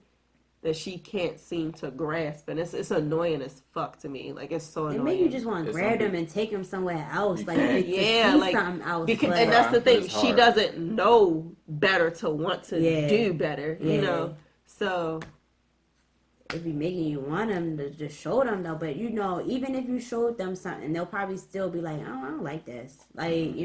that she can't seem to grasp, and it's annoying as fuck to me. Like, it's so annoying.
It make you just want to grab them and take them somewhere else, like something else.
Because, and that's the thing, she doesn't know better to want to do better, So
it be making you want them to just show them though, but even if you showed them something, they'll probably still be like, oh, I don't like this, because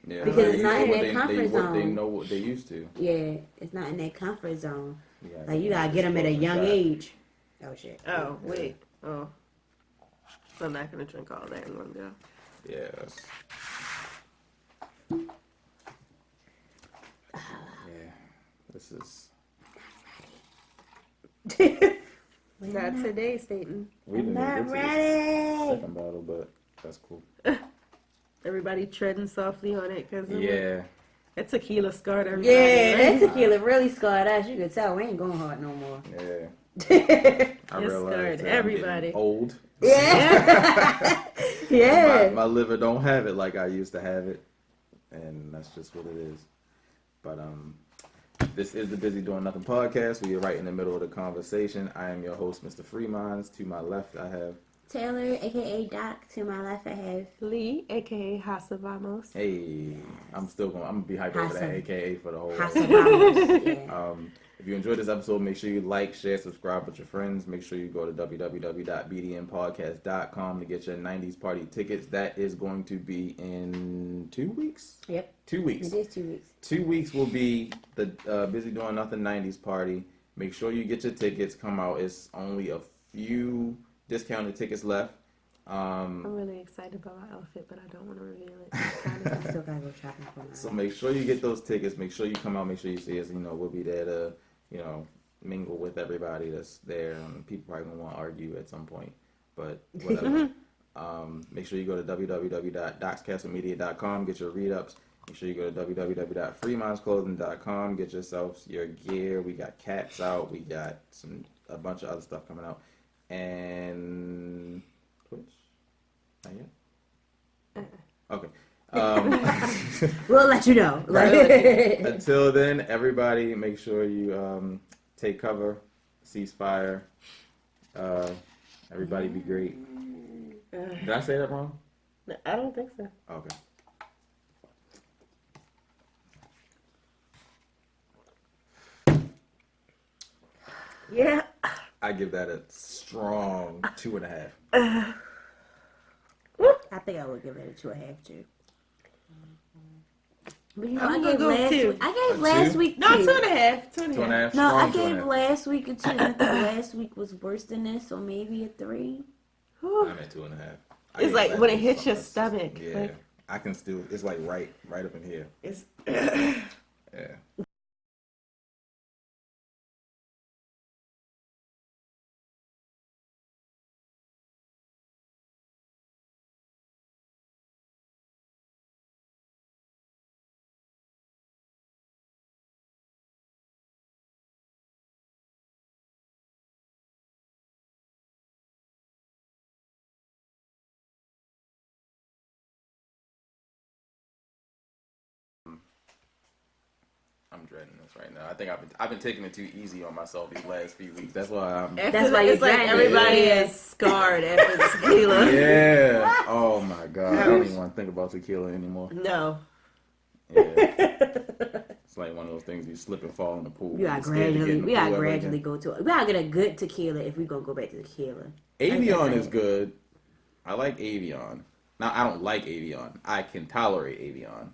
it's not in their comfort zone.
They know what they used to.
Yeah, it's not in their comfort zone. Like, you gotta get them at a young age. Oh shit.
Oh wait. Oh, I'm not gonna drink all that in one go.
Yes. This is.
Not today, Staten.
I'm not ready.
Second bottle, but that's cool.
Everybody treading softly on it because that tequila scarred everybody.
Yeah, that tequila really scarred us. You could tell we ain't going hard no more.
Yeah. I
realized everybody.
Old.
Yeah. Yeah.
My liver don't have it like I used to have it, and that's just what it is. But this is the Busy Doing Nothing podcast. We are right in the middle of the conversation. I am your host, Mr. Freeminds. To my left, I have
Taylor, aka Doc. To my left, I have
Lee, aka Hasa Vamos.
Hey, I'm gonna be hyped over that
Awesome.
AKA for the whole
Hasa
episode.
Vamos. Yeah.
If you enjoyed this episode, make sure you like, share, subscribe with your friends. Make sure you go to www.bdnpodcast.com to get your 90s party tickets. That is going to be in 2 weeks.
Yep.
2 weeks.
It is 2 weeks.
2 weeks will be the Busy Doing Nothing 90s party. Make sure you get your tickets. Come out. It's only a few discounted tickets left.
I'm really excited about my outfit, but I don't want to reveal it.
I still gotta go shopping for mine.
So make sure you get those tickets. Make sure you come out. Make sure you see us. We'll be there to, mingle with everybody that's there. People probably gonna want to argue at some point, but whatever. Make sure you go to www.docscastlemedia.com. Get your read-ups. Make sure you go to www.freemindsclothing.com. Get yourselves your gear. We got caps out. We got a bunch of other stuff coming out. And Twitch? Not yet? Okay.
We'll let you know.
Until then, everybody, make sure you take cover, ceasefire. Everybody be great. Did I say that wrong?
No, I don't think so.
Okay.
Yeah.
I give that a strong 2.5.
I think I would give it a 2.5 too. But
I'm gonna go
last
2.
week. I gave
A
last
2?
week
No,
2.
2.5.
2.5.
No, I
strong
gave
2.5.
last week a 2. I think last week was worse than this, so maybe a 3.
I'm at 2.5.
It's like when it hits your stomach.
Yeah.
Like,
I can still, it's like right up in here.
it's
Yeah. I'm dreading this right now. I think I've been taking it too easy on myself these last few weeks. That's why I'm.
That's why
it's
you're
like
dragging.
everybody
Yeah.
is scarred after the tequila.
Yeah. Oh my God. I don't even want to think about tequila anymore.
No.
Yeah. It's like one of those things you slip and fall in the pool.
We gotta
You're scared to get in the pool ever
gradually
again.
go to. We gotta get a good tequila if we gonna go back to tequila.
Avion is good. I like Avion. Now I don't like Avion. I can tolerate Avion,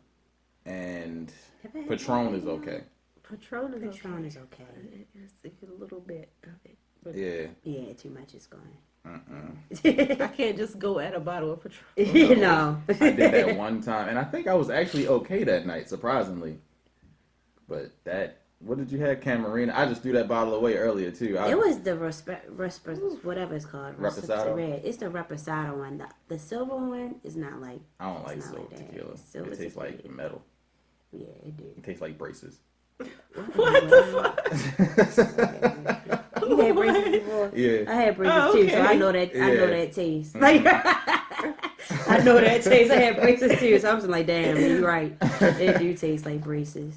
and Patron is okay.
Patron is
Patron
okay.
is okay.
It's a little bit of it. But
Yeah.
Yeah, too much is going.
I can't just go at a bottle of Patron.
No.
I did that one time, and I think I was actually okay that night, surprisingly. But what did you have, Camarina? I just threw that bottle away earlier too.
It was the whatever it's called.
Reposado?
Red. It's the Reposado one. The silver one is not like.
I don't like
it's not
silver
like that.
tequila.
Silver
It tastes like
tequila.
metal.
Yeah, it did.
It tastes like braces.
What the fuck?
You had braces before?
Yeah.
I had braces
Oh,
too, so
okay.
I know that. I know
Yeah.
that taste. Like, I know that taste. I had braces too, so I'm just like, damn, you're right. They do taste like braces.